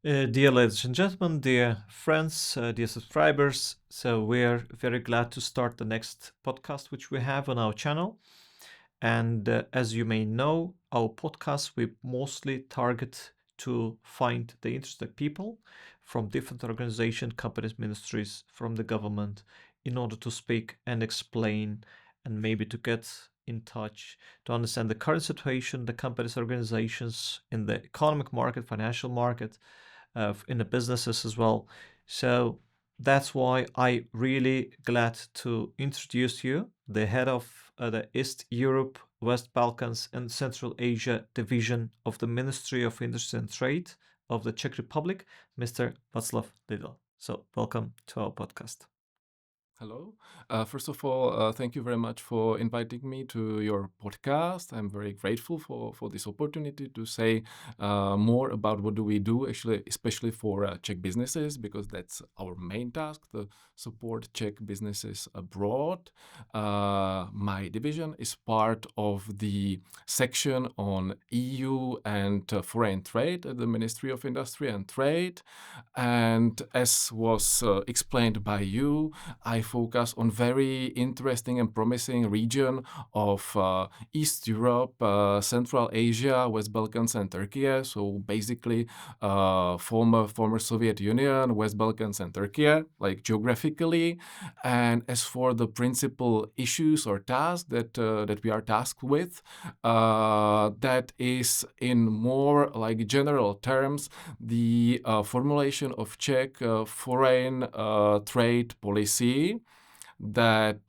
Dear ladies and gentlemen, dear friends, dear subscribers, so we're very glad to start the next podcast which we have on our channel. And as you may know, our podcast we mostly target to find the interested people from different organizations, companies, ministries, from the government, in order to speak and explain and maybe to get in touch to understand the current situation, the companies, organizations in the economic market, financial market, in the businesses as well. So that's why I really glad to introduce you, the head of the East Europe, West Balkans, and Central Asia division of the Ministry of Industry and Trade of the Czech Republic, Mr. Václav Lidl. So welcome to our podcast. Hello. First of all, thank you very much for inviting me to your podcast. I'm very grateful for this opportunity to say more about what do we do, actually, especially for Czech businesses, because that's our main task, to support Czech businesses abroad. My division is part of the section on EU and foreign trade at the Ministry of Industry and Trade. And as was explained by you, I focus on very interesting and promising region of East Europe, Central Asia, West Balkans, and Turkey. So basically, former Soviet Union, West Balkans, and Turkey, like geographically. And as for the principal issues or tasks that we are tasked with, that is in more like general terms the formulation of Czech foreign trade policy that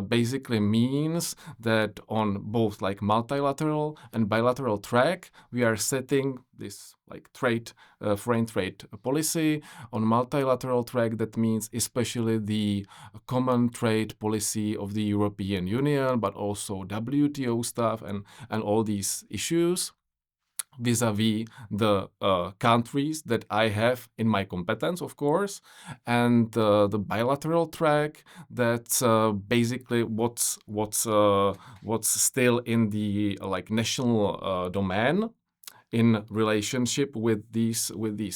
basically means that on both like multilateral and bilateral track, we are setting this like foreign trade policy. On multilateral track, that means especially the common trade policy of the European Union, but also WTO stuff and all these issues vis-a-vis the countries that I have in my competence, of course, and the bilateral track. That's basically what's still in the like national domain in relationship with these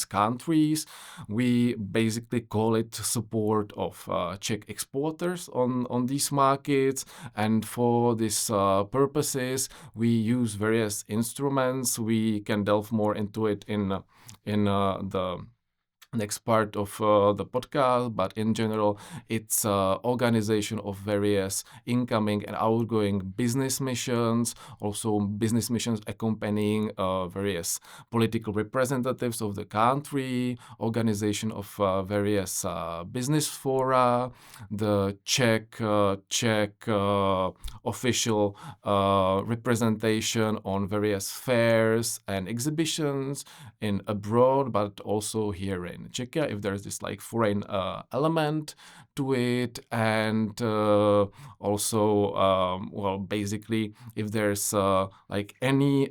countries. We basically call it support of Czech exporters on these markets, and for these purposes, we use various instruments. We can delve more into it in the next part of the podcast, but in general, it's organization of various incoming and outgoing business missions, also business missions accompanying various political representatives of the country, organization of various business fora, the Czech official representation on various fairs and exhibitions in abroad, but also here in Czechia, if there's this like foreign element to it, and also, well, basically, if there's like any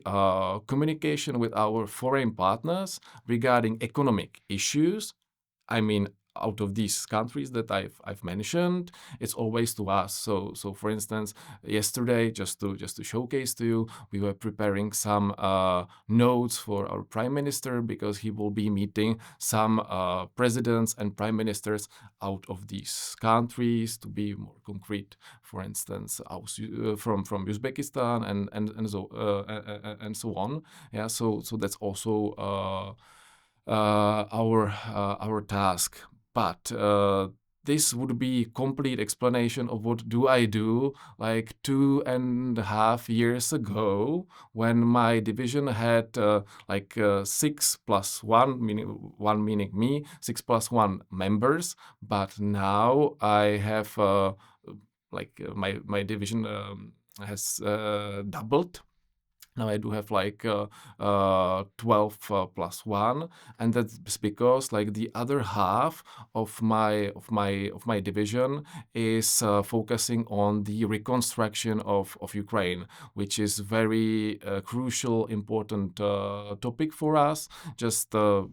communication with our foreign partners regarding economic issues, I mean, out of these countries that I've mentioned, it's always to us. So for instance, yesterday, just to showcase to you, we were preparing some notes for our prime minister because he will be meeting some presidents and prime ministers out of these countries. To be more concrete, for instance, from Uzbekistan and so on. Yeah, so that's also our task. But this would be complete explanation of what do I do like 2.5 years ago when my division had 6+1, meaning me, 6+1 members. But now I have my division has doubled. Now I do have 12 plus 1, and that's because like the other half of my division is focusing on the reconstruction of Ukraine, which is very crucial, important topic for us. Just to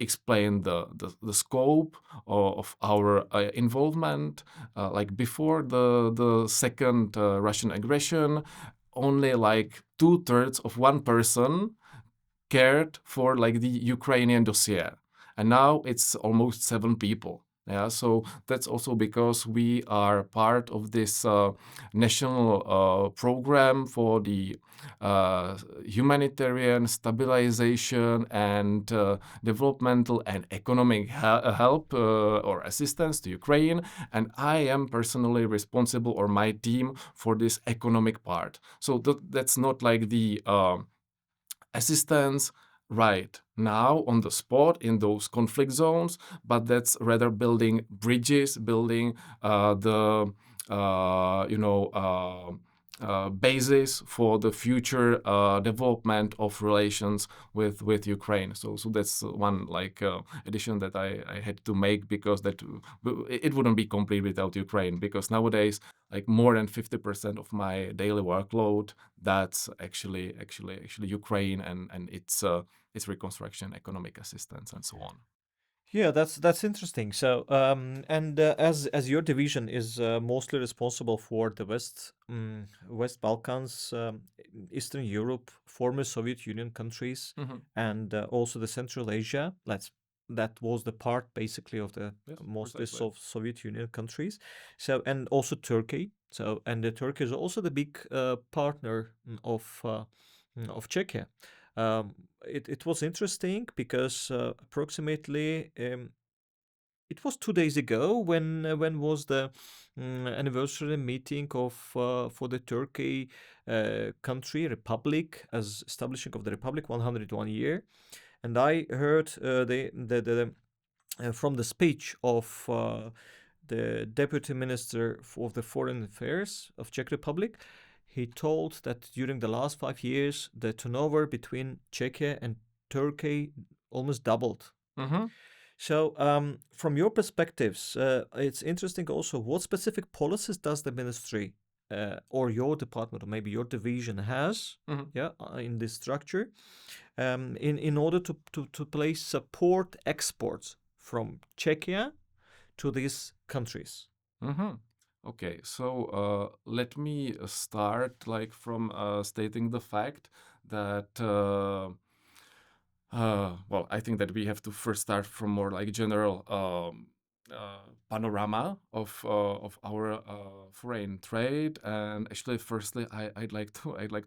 explain the scope of our involvement. Like before the second Russian aggression, only like 2/3 of one person cared for like the Ukrainian dossier, and now it's almost 7 people. Yeah, so that's also because we are part of this national program for the humanitarian stabilization and developmental and economic help or assistance to Ukraine. And I am personally responsible, or my team, for this economic part. So that's not like the assistance right now on the spot in those conflict zones, but that's rather building bridges, building the basis for the future development of relations with Ukraine. So that's one like addition that I had to make, because that it wouldn't be complete without Ukraine. Because nowadays, like more than 50% of my daily workload, that's actually Ukraine and its reconstruction, economic assistance, and so on. Yeah, that's interesting. So, and as your division is mostly responsible for the West Balkans, Eastern Europe, former Soviet Union countries, and also the Central Asia. That was the part basically of the Yes, mostly precisely. Soviet Union countries. So, and also Turkey. So, and Turkey is also the big partner of Czechia. It was interesting because approximately it was 2 days ago when was the anniversary meeting of for the Turkey country republic, as establishing of the republic 101 year, and I heard the from the speech of the deputy minister of the foreign affairs of Czech Republic. He told that during the last 5 years, the turnover between Czechia and Turkey almost doubled. Mm-hmm. So, from your perspectives, it's interesting also what specific policies does the ministry or your department or maybe your division has, in this structure, in order to place support exports from Czechia to these countries. Mm-hmm. Okay, so let me start like from stating the fact that well, I think that we have to first start from more like general panorama of our foreign trade. And actually, firstly, I'd like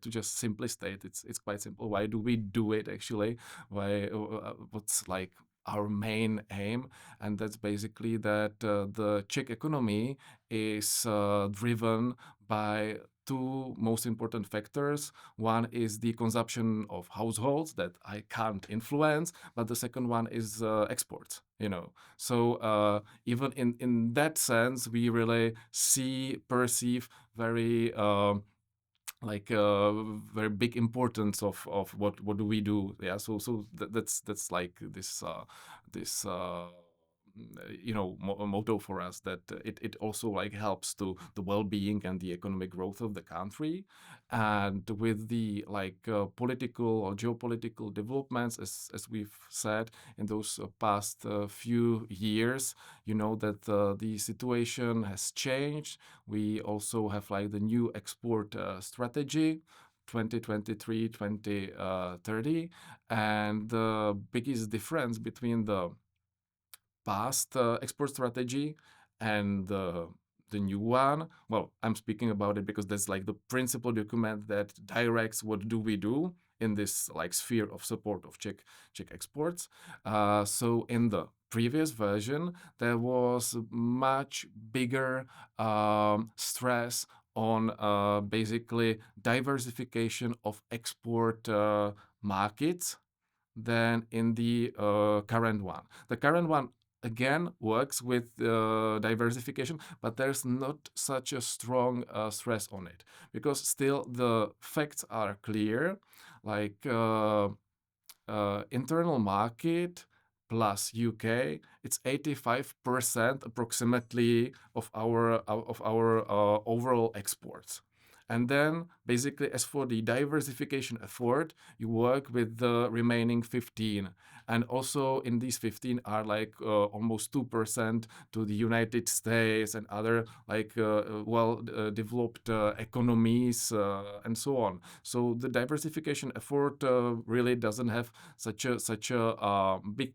to just simply state it's quite simple. Why do we do it actually? Why? What's like our main aim? And that's basically that the Czech economy is driven by two most important factors. One is the consumption of households that I can't influence, but the second one is exports. So even in that sense, we really perceive very like very big importance of what do we do. Yeah, so that's like this motto for us, that it also like helps to the well-being and the economic growth of the country. And with the like political or geopolitical developments, as we've said in those past few years, that the situation has changed. We also have like the new export strategy 2023-2030, and the biggest difference between the past export strategy and the new one. Well, I'm speaking about it because that's like the principal document that directs what do we do in this like sphere of support of Czech exports. So in the previous version, there was much bigger stress on basically diversification of export markets than in the current one. The current one again works with diversification, but there's not such a strong stress on it, because still the facts are clear, like internal market plus UK, it's 85% approximately of our overall exports. And then basically, as for the diversification effort, you work with the remaining 15. And also in these 15 are like almost 2% to the United States and other like well developed economies and so on. So the diversification effort really doesn't have such a big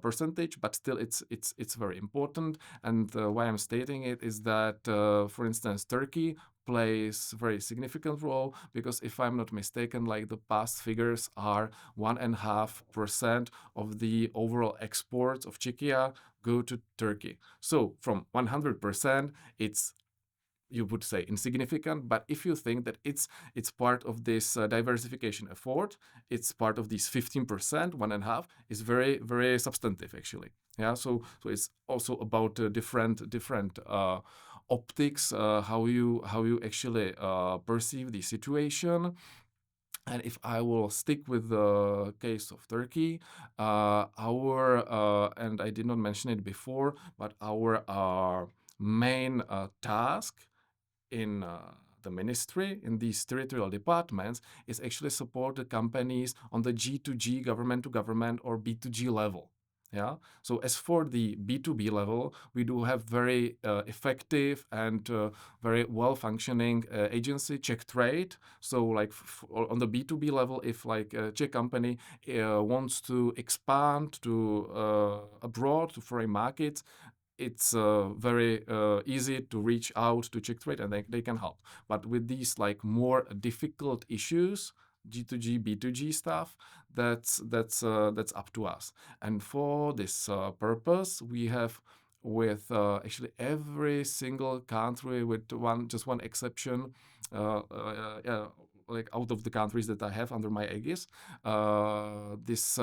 percentage, but still it's very important. And why I'm stating it is that, for instance, Turkey plays very significant role, because if I'm not mistaken, like the past figures are 1.5% of the overall exports of Czechia go to Turkey. So from 100%, it's, you would say, insignificant, but if you think that it's part of this diversification effort, it's part of these 15%, 1.5 is very substantive actually. Yeah, so it's also about different optics, how you actually perceive the situation. And if I will stick with the case of Turkey, our and I did not mention it before, but our main task in the ministry, in these territorial departments, is actually support the companies on the G2G, government to government, or B2G level. Yeah. So as for the B2B level, we do have very effective and very well functioning agency, Czech Trade. So like on the B2B level, if like a Czech company wants to expand to abroad to foreign markets, it's very easy to reach out to Czech Trade and they can help. But with these like more difficult issues, G2G, B2G stuff, that's up to us. And for this purpose, we have with actually every single country, with just one exception, like out of the countries that I have under my aegis, this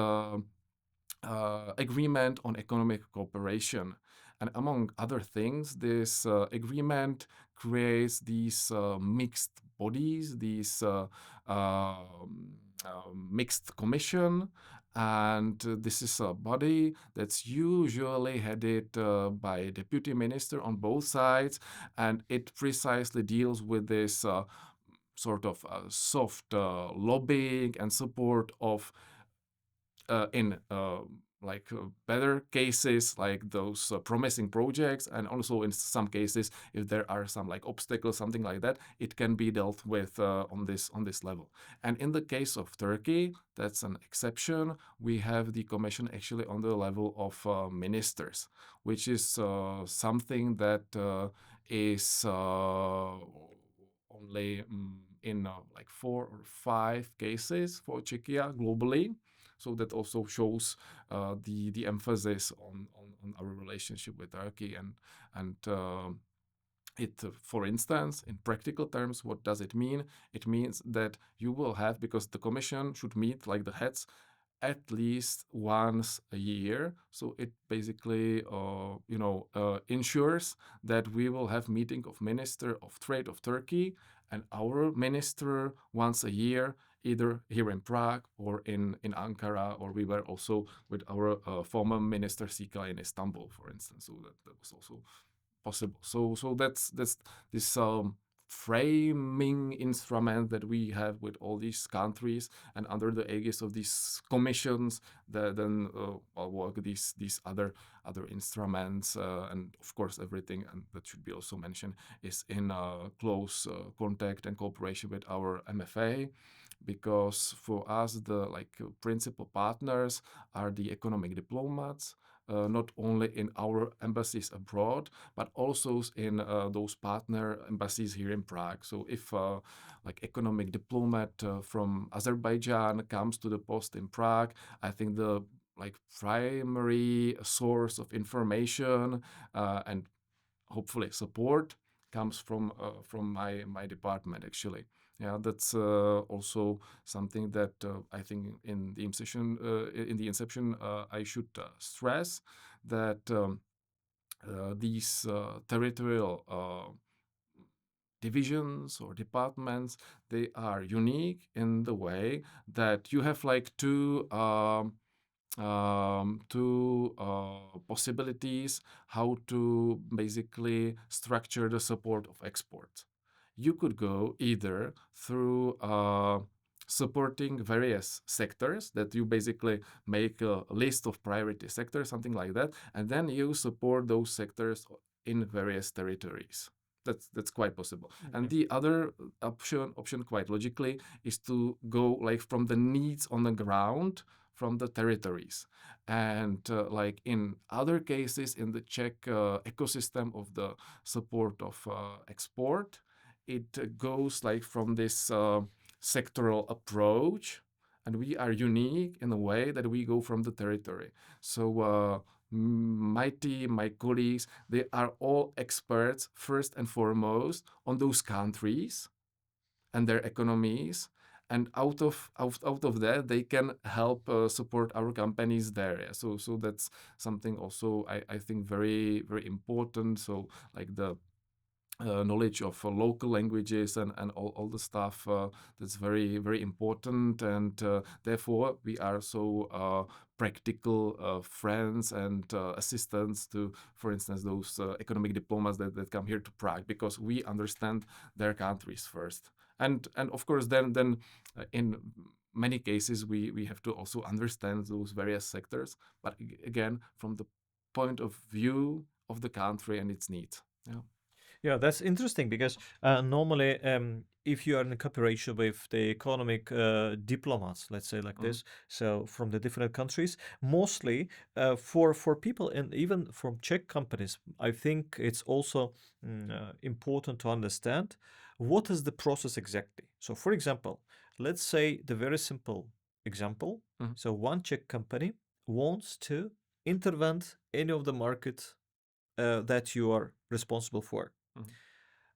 agreement on economic cooperation. And among other things, this agreement creates these mixed bodies, these mixed commission. And this is a body that's usually headed by a deputy minister on both sides. And it precisely deals with this sort of soft lobbying and support of in better cases, like those promising projects, and also in some cases, if there are some like obstacles, something like that, it can be dealt with on this level. And in the case of Turkey, that's an exception. We have the commission actually on the level of ministers, which is something that is only in like 4 or 5 cases for Czechia globally. So that also shows the emphasis on our relationship with Turkey. And it, for instance, in practical terms, what does it mean? It means that you will have, because the commission should meet like the heads at least once a year. So it basically, ensures that we will have meeting of Minister of Trade of Turkey and our minister once a year, either here in Prague or in Ankara, or we were also with our former minister Sika in Istanbul, for instance. So that was also possible. So that's this framing instrument that we have with all these countries, and under the aegis of these commissions, then work these other instruments, and of course everything, and that should be also mentioned, is in close contact and cooperation with our MFA, because for us the principal partners are the economic diplomats, not only in our embassies abroad, but also in those partner embassies here in Prague. So if economic diplomat from Azerbaijan comes to the post in Prague, I think the primary source of information and hopefully support comes from my department actually. Yeah, that's also something that I think in the inception I should stress that these territorial divisions or departments, they are unique in the way that you have two possibilities how to basically structure the support of exports. you could go either through supporting various sectors, that you basically make a list of priority sectors, something like that, and then you support those sectors in various territories. That's quite possible. And the other option quite logically is to go like from the needs on the ground, from the territories. And like in other cases in the Czech ecosystem of the support of export, it goes like from this sectoral approach, and we are unique in a way that we go from the territory. So my team, my colleagues, they are all experts first and foremost on those countries and their economies. And out of that, they can help support our companies there. Yeah. So that's something also I think very very important. So like the knowledge of local languages and all the stuff that's very very important, and therefore we are so practical friends and assistants to, for instance, those economic diplomats that come here to Prague, because we understand their countries first, and of course then in many cases we have to also understand those various sectors, but again from the point of view of the country and its needs. Yeah. Yeah, that's interesting because normally, if you are in a cooperation with the economic diplomats, let's say like this, so from the different countries, mostly for people and even from Czech companies, I think it's also important to understand what is the process exactly. So, for example, let's say the very simple example. So, one Czech company wants to intervene any of the market that you are responsible for.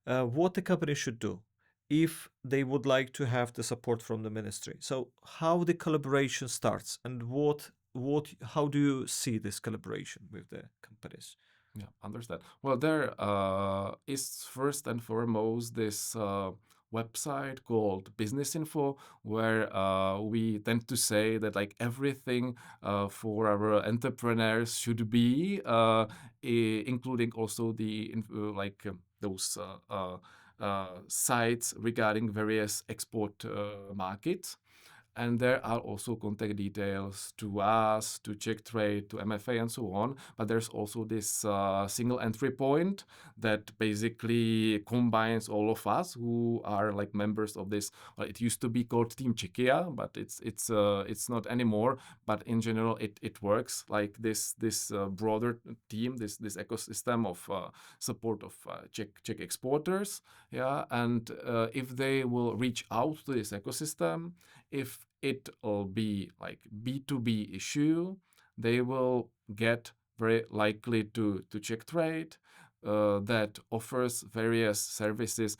What the company should do if they would like to have the support from the ministry. So how the collaboration starts, and how do you see this collaboration with the companies? Yeah, understand. Well, there is first and foremost this website called Business Info, where we tend to say that like everything for our entrepreneurs should be, including also the those sites regarding various export markets. And there are also contact details to us, to Czech Trade, to MFA, and so on. But there's also this single entry point that basically combines all of us who are like members of this. Well, it used to be called Team Czechia, but it's not anymore. But in general, it works like this broader team, this ecosystem of support of Czech exporters. Yeah, and if they will reach out to this ecosystem, if it will be like B2B issue, they will get very likely to Czech Trade that offers various services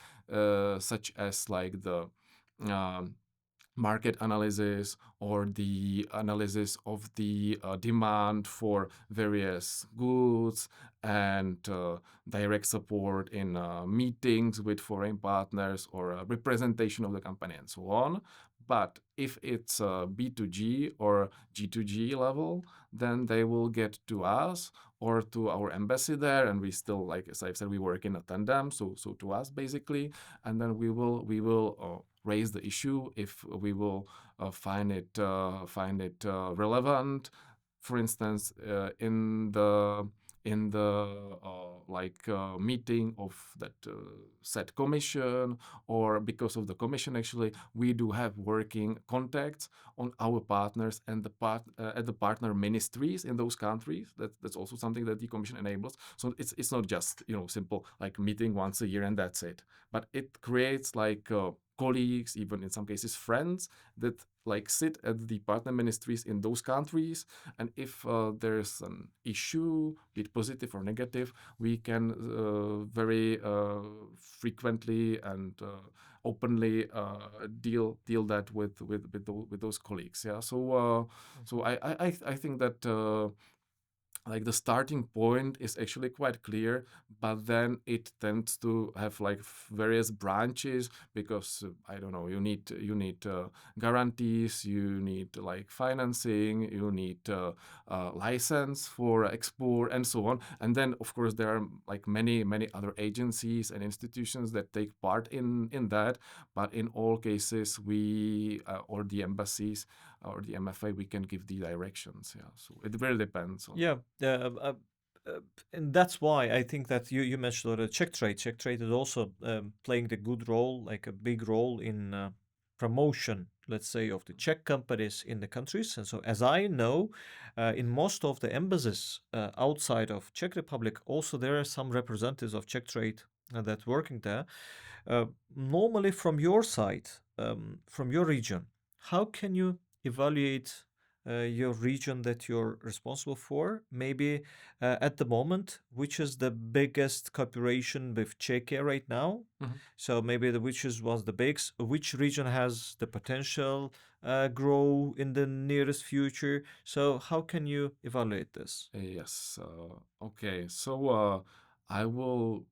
such as like the market analysis or the analysis of the demand for various goods and direct support in meetings with foreign partners or representation of the company and so on. But if it's B2G or G2G level, then they will get to us or to our embassy there, and we still, like as I've said, we work in a tandem, so to us basically, and then we will raise the issue if we will find it relevant. For instance, in the meeting of that said commission, or because of the commission, actually, we do have working contacts on our partners and at the partner ministries in those countries. That's also something that the commission enables. So it's not just simple like meeting once a year and that's it, but it creates like colleagues, even in some cases friends, that like sit at the partner ministries in those countries, and if there's an issue, be it positive or negative, we can very frequently and openly deal that with those colleagues. Yeah. So I think that like the starting point is actually quite clear, but then it tends to have like various branches because I don't know, you need guarantees, you need like financing, you need license for export and so on. And then of course there are like many other agencies and institutions that take part in that. But in all cases, we or the embassies or the MFA, we can give the directions. Yeah, so it really depends on. Yeah, uh, and that's why I think that you mentioned the Czech trade. Czech trade is also playing the good role, like a big role in promotion, let's say, of the Czech companies in the countries. And so, as I know, in most of the embassies outside of Czech Republic, also there are some representatives of Czech trade that working there. Uh, Normally, from your side, from your region, how can you evaluate your region that you're responsible for? Maybe at the moment, which is the biggest cooperation with Czechia right now? Mhm. So maybe the which is was the biggest, which region has the potential grow in the nearest future? So how can you evaluate this? Yes. Okay. So I will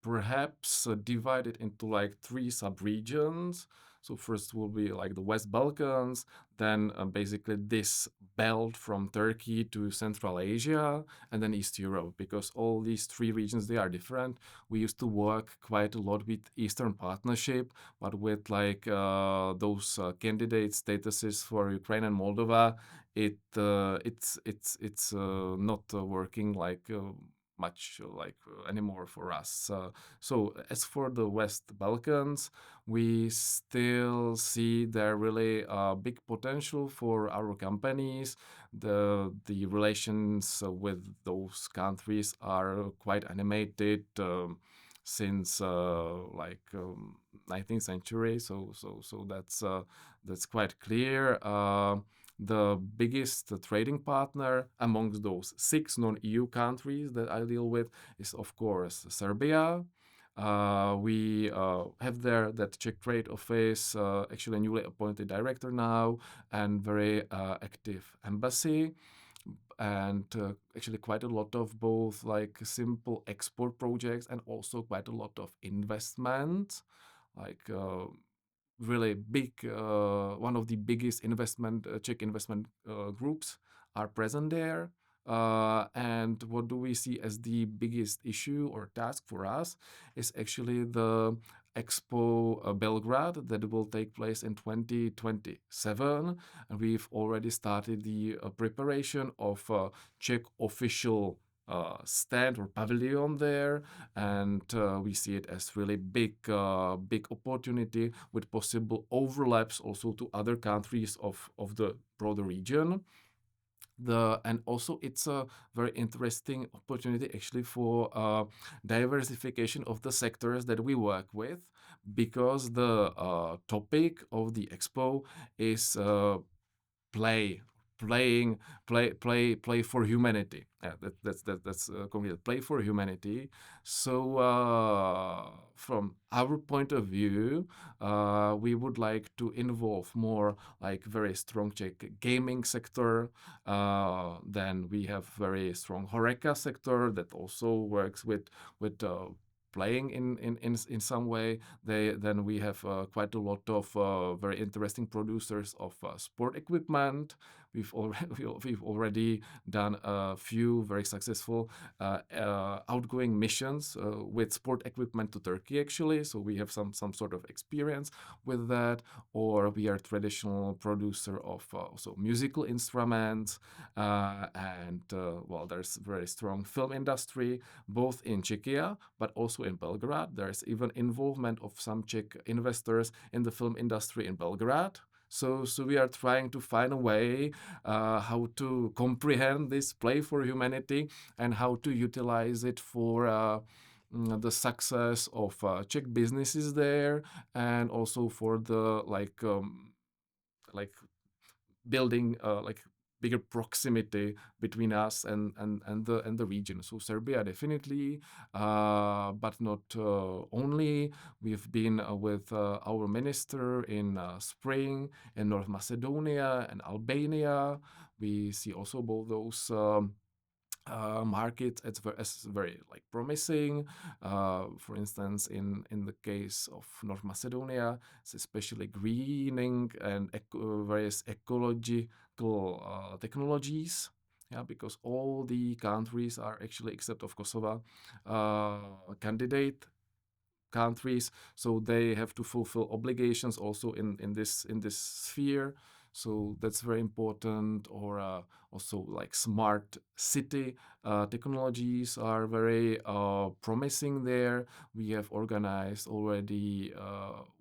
perhaps divide it into like three subregions. So first will be like the West Balkans, then basically this belt from Turkey to Central Asia, and then East Europe. Because all these three regions, they are different. We used to work quite a lot with Eastern Partnership, but with like those candidate statuses for Ukraine and Moldova, it's not working like much like anymore for us. So as for the West Balkans, we still see there really big potential for our companies. The relations with those countries are quite animated. Since like 19th century, so that's quite clear. The biggest trading partner amongst those six non-EU countries that I deal with is, of course, Serbia. We have there that Czech Trade Office, actually a newly appointed director now, and very active embassy, and actually quite a lot of both like simple export projects and also quite a lot of investment, like really big, one of the biggest investment Czech investment groups are present there. And what do we see as the biggest issue or task for us is actually the Expo Belgrade that will take place in 2027. And we've already started the preparation of Czech official stand or pavilion there, and we see it as really big opportunity with possible overlaps also to other countries of the broader region. And also it's a very interesting opportunity actually for diversification of the sectors that we work with, because the topic of the expo is play play for humanity. Yeah, that's concrete, play for humanity. So from our point of view, we would like to involve more like very strong Czech gaming sector. Then we have very strong horeca sector that also works with playing in some way. Then we have quite a lot of very interesting producers of sport equipment. We've already done a few very successful outgoing missions with sport equipment to Turkey actually. So we have some sort of experience with that. Or we are traditional producer of also musical instruments, and well, there's very strong film industry both in Czechia but also in Belgrade. There's even involvement of some Czech investors in the film industry in Belgrade. So we are trying to find a way how to comprehend this play for humanity and how to utilize it for the success of Czech businesses there, and also for the like building like bigger proximity between us and the region. So Serbia definitely, but not only. We've been with our minister in spring in North Macedonia and Albania. We see also both those markets as very like promising. For instance, in the case of North Macedonia, it's especially greening and various ecological technologies. Yeah, because all the countries are actually, except of Kosovo, candidate countries, so they have to fulfill obligations also in this sphere. So that's very important. Or also like smart city technologies are very promising there. We have organized already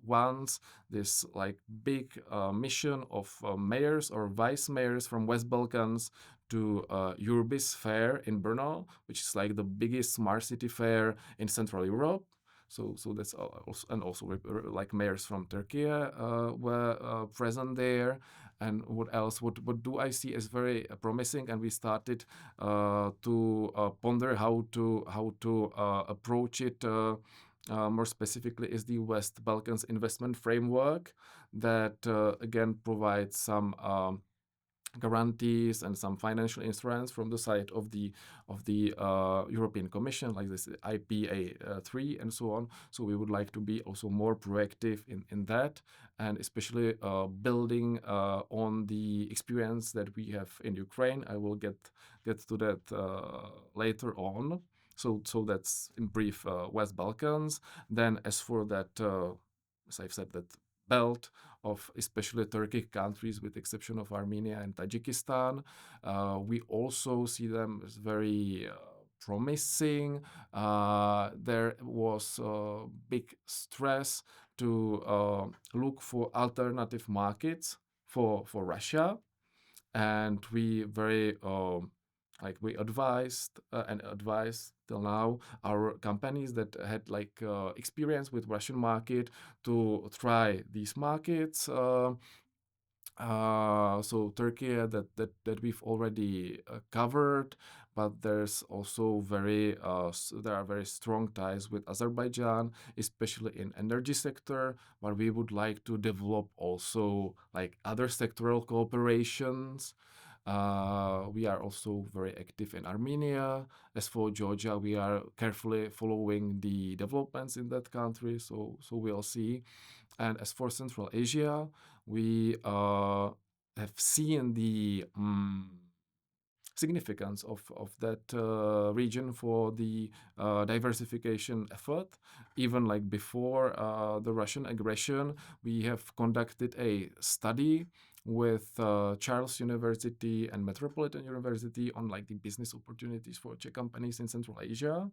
once this like big mission of mayors or vice mayors from West Balkans to Urbis Fair in Brno, which is like the biggest smart city fair in Central Europe. So that's also, and also like mayors from Turkey were present there. And what else? What do I see as very promising? And we started to ponder how to approach it. More specifically, is the West Balkans investment framework that again provides some guarantees and some financial instruments from the side of the European Commission, like this IPA3 and so on. So we would like to be also more proactive in that, and especially building on the experience that we have in Ukraine. I will get to that later on. So that's in brief West Balkans. Then as for that, as I've said, that belt of especially Turkic countries, with exception of Armenia and Tajikistan. We also see them as very promising. There was big stress to look for alternative markets for Russia, and we very like we advised and advise till now our companies that had like experience with Russian market to try these markets. So Turkey that we've already covered, but there's also there are very strong ties with Azerbaijan, especially in energy sector, where we would like to develop also like other sectoral cooperations. We are also very active in Armenia. As for Georgia, we are carefully following the developments in that country. So we'll see. And as for Central Asia, we have seen the significance of that region for the diversification effort. Even like before the Russian aggression, we have conducted a study with Charles University and Metropolitan University on like the business opportunities for Czech companies in Central Asia.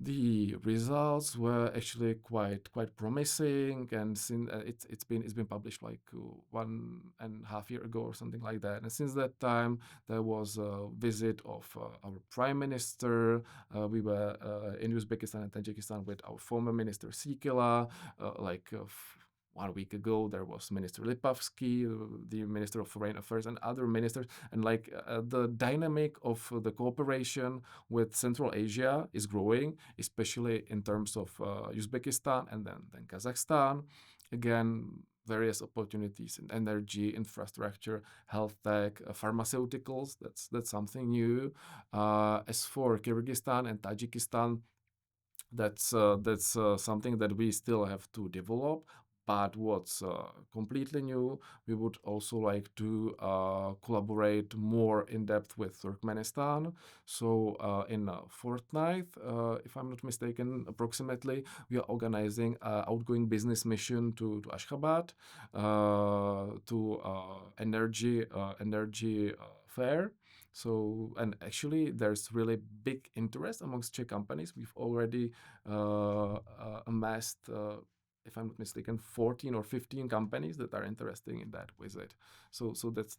The results were actually quite promising, and since it's been published like 1.5 years ago or something like that. And since that time, there was a visit of our prime minister. We were in Uzbekistan and Tajikistan with our former minister Sikela. 1 week ago, there was Minister Lipavsky, the Minister of Foreign Affairs, and other ministers. And like the dynamic of the cooperation with Central Asia is growing, especially in terms of Uzbekistan and then Kazakhstan. Again, various opportunities in energy, infrastructure, health tech, pharmaceuticals. That's something new. As for Kyrgyzstan and Tajikistan, that's something that we still have to develop. But what's completely new, we would also like to collaborate more in depth with Turkmenistan. So in a fortnight, if I'm not mistaken, approximately, we are organizing an outgoing business mission to Ashgabat, to energy fair. So, and actually, there's really big interest amongst Czech companies. We've already amassed, if I'm not mistaken, 14 or 15 companies that are interested in that visit. So that's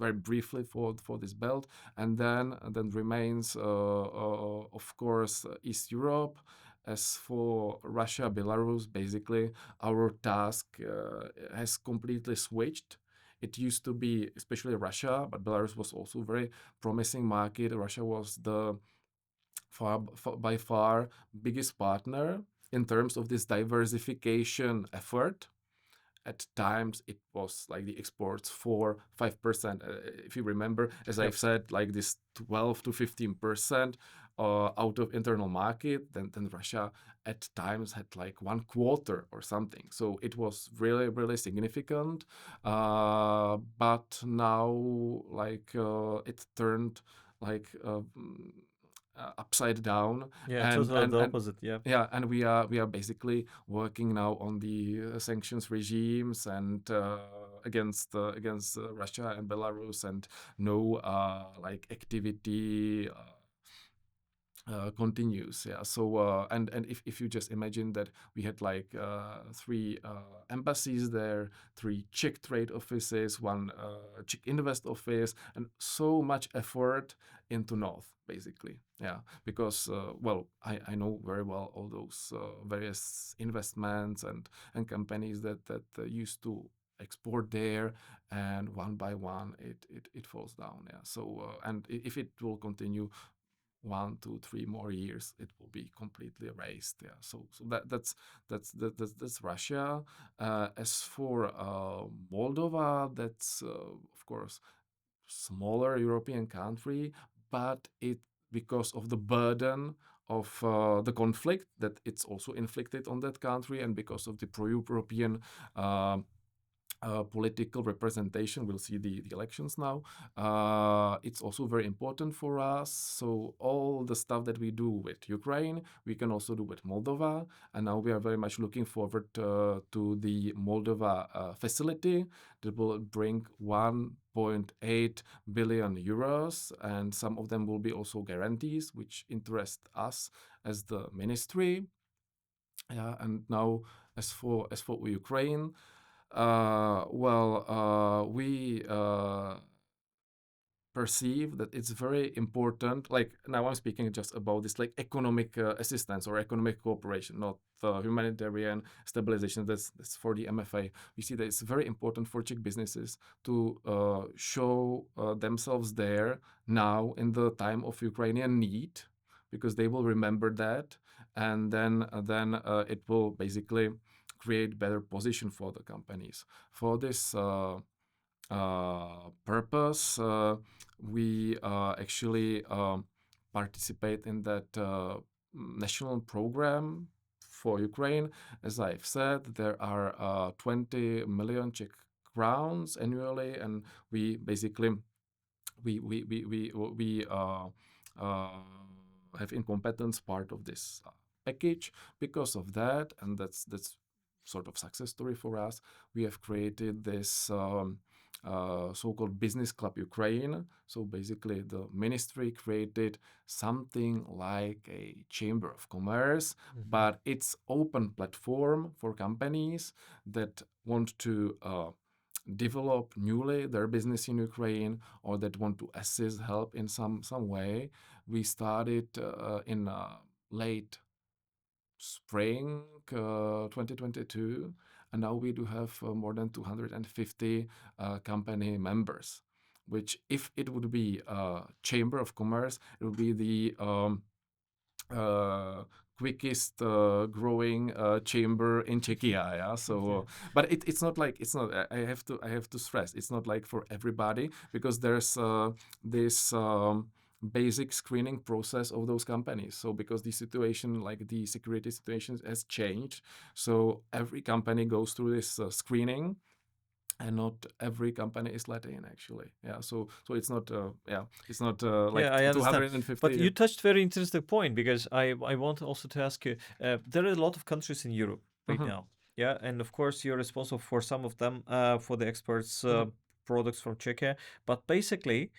very briefly for this belt, and then remains, of course, East Europe. As for Russia, Belarus, basically, our task has completely switched. It used to be especially Russia, but Belarus was also a very promising market. Russia was the by far biggest partner in terms of this diversification effort. at times it was like the exports 4-5%. If you remember, as Yep. I've said, like this 12 to 15% out of internal market, then Russia at times had like 1/4 or something. So it was really, really significant. But now like it turned like upside down, Yeah, and totally the opposite. Yeah. yeah, and we are basically working now on the sanctions regimes and against Russia and Belarus, and no like activity continues. Yeah. So and if you just imagine that we had like three embassies there, three Czech trade offices, one Czech invest office, and so much effort into north, basically. Yeah, because well, I know very well all those various investments and companies that used to export there, and one by one it falls down. Yeah. So and if it will continue 1, 2, 3 more years, it will be completely erased. Yeah. So that's Russia. As for Moldova, that's of course smaller European country, but it because of the burden of the conflict that it's also inflicted on that country, and because of the pro-European political representation. We'll see the elections now. It's also very important for us. So all the stuff that we do with Ukraine, we can also do with Moldova. And now we are very much looking forward to the Moldova facility that will bring 1.8 billion euros, and some of them will be also guarantees, which interest us as the ministry. Yeah, and now as for Ukraine, we perceive that it's very important. Like now, I'm speaking just about this, like economic assistance or economic cooperation, not humanitarian stabilization. That's for the MFA. We see that it's very important for Czech businesses to show themselves there now in the time of Ukrainian need, because they will remember that, and then it will basically create better position for the companies. For this purpose, we actually participate in that national program for Ukraine. As I've said, there are 20 million Czech crowns annually, and we basically we have incompetence part of this package. Because of that, and that's sort of success story for us, we have created this so-called Business Club Ukraine. So basically, the ministry created something like a chamber of commerce, but it's open platform for companies that want to develop newly their business in Ukraine, or that want to assist, help in some way. We started in late spring 2022, and now we do have more than 250 company members, which, if it would be a chamber of commerce, it would be the quickest growing chamber in Czechia. Yeah. So, but it's not like, it's not. I have to stress, it's not like for everybody, because there's this. Basic screening process of those companies. So because the situation, like the security situation, has changed, so every company goes through this screening, and not every company is let in, actually. Yeah. So it's not it's not like Yeah, I understand. 250. But you touched very interesting point, because I want also to ask you, there are a lot of countries in Europe right now. Yeah, and of course you're responsible for some of them, for the exports products from Czechia. But basically,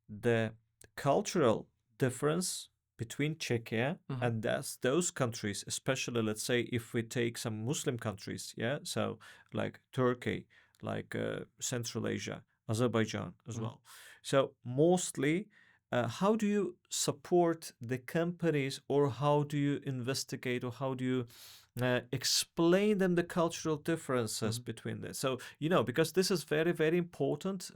the cultural difference between Czechia and those countries, especially, let's say, if we take some Muslim countries, yeah, so like Turkey, like Central Asia, Azerbaijan as well. So mostly, how do you support the companies, or how do you investigate, or how do you explain them the cultural differences Mhm. between this. So, because this is very, very important,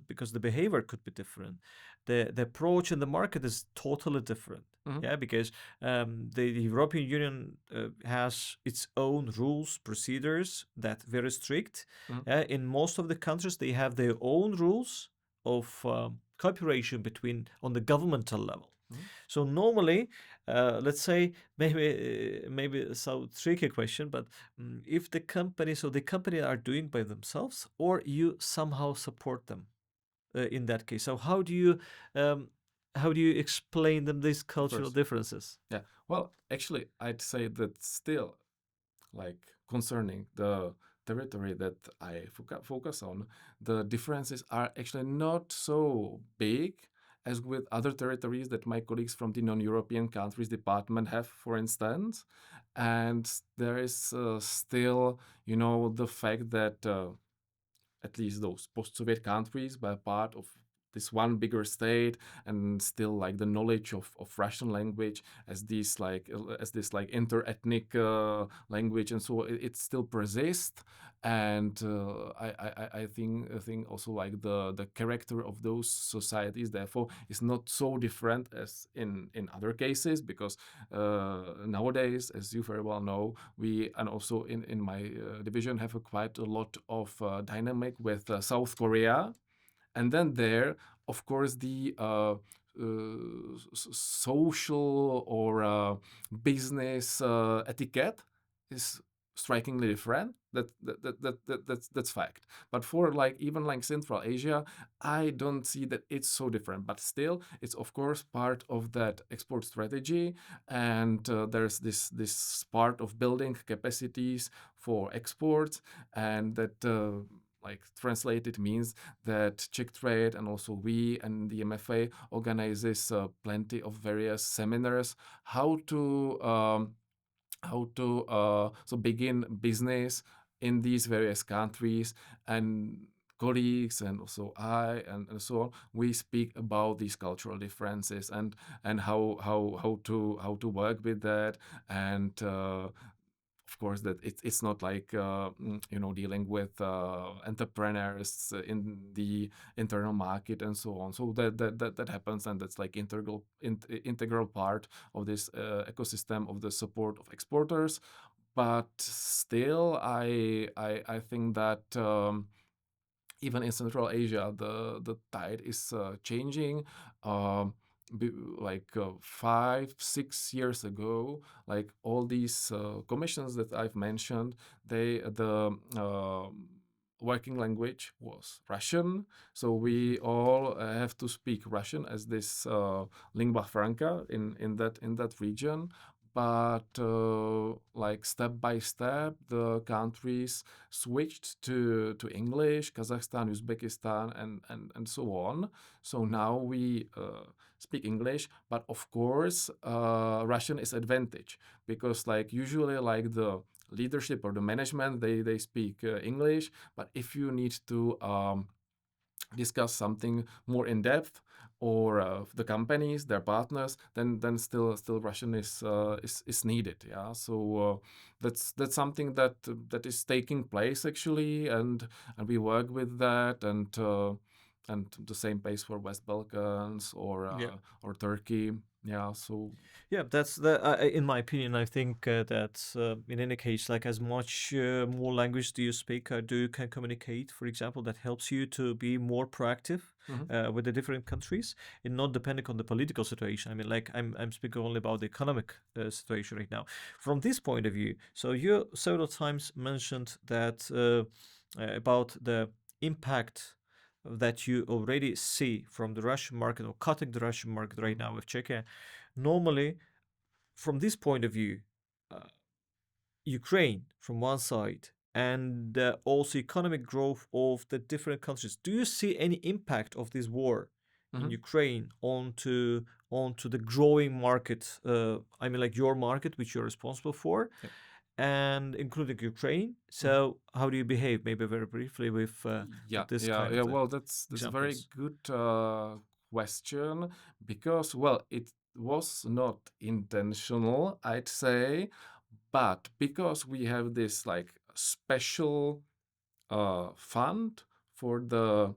because the behavior could be different. The approach in the market is totally different. Mhm. Yeah, because the European Union has its own rules, procedures that very strict. Mhm. In most of the countries, they have their own rules of cooperation between on the governmental level. Mhm. So normally, let's say maybe so tricky question, but if the company are doing by themselves, or you somehow support them in that case. So um, how do you explain them these Of cultural course. differences? Yeah. Well, actually, I'd say that still, like concerning the territory that I focus on, the differences are actually not so big as with other territories that my colleagues from the non-European countries department have, for instance. And there is still, the fact that at least those post-Soviet countries were part of this one bigger state, and still like the knowledge of Russian language as this like inter-ethnic language, and so it still persists. And I think also like the character of those societies therefore is not so different as in other cases, because nowadays, as you very well know, we and also in my division have a quite a lot of dynamic with South Korea, and then there, of course, the social or business etiquette is strikingly different. That's fact. But for like even like Central Asia, I don't see that it's so different. But still, it's of course part of that export strategy, and there's this part of building capacities for exports, and that. Like translated means that Czech Trade and also we and the MFA organizes plenty of various seminars how to so begin business in these various countries, and colleagues and also and so on, we speak about these cultural differences and how to work with that, and of course that it's not like dealing with entrepreneurs in the internal market and so on, so that happens, and that's like integral part of this ecosystem of the support of exporters. But still I think that even in Central Asia, the tide is changing. Um, like 5 6 years ago, like all these commissions that I've mentioned, the working language was Russian, so we all have to speak Russian as this lingua franca in that region. But like step by step, the countries switched to English, Kazakhstan, Uzbekistan, and so on. So now we speak English, but of course, Russian is advantage, because like usually like the leadership or the management, they speak English, but if you need to discuss something more in depth, or the companies, their partners, then still Russian is needed. Yeah, so that's something that is taking place actually, and we work with that, and the same pace for West Balkans Yeah. or Turkey. Yeah, so Yeah, that's in my opinion. I think that in any case, like as much more language do you speak, do you can communicate, for example, that helps you to be more proactive mhm, with the different countries and not depending on the political situation. I mean, like I'm speaking only about the economic situation right now. From this point of view, so you several times mentioned that about the impact that you already see from the Russian market or cutting the Russian market right mhm, now with Czechia. Normally, from this point of view, uh, Ukraine from one side and also economic growth of the different countries. Do you see any impact of this war in mhm, Ukraine onto the growing market? I mean, like your market, which you're responsible for, yeah, and including Ukraine. mhm. So, how do you behave? Maybe very briefly Yeah, with this yeah, kind yeah. of Well, that's a very examples. good question, because well, it was not intentional, I'd say, But because we have this like special fund for the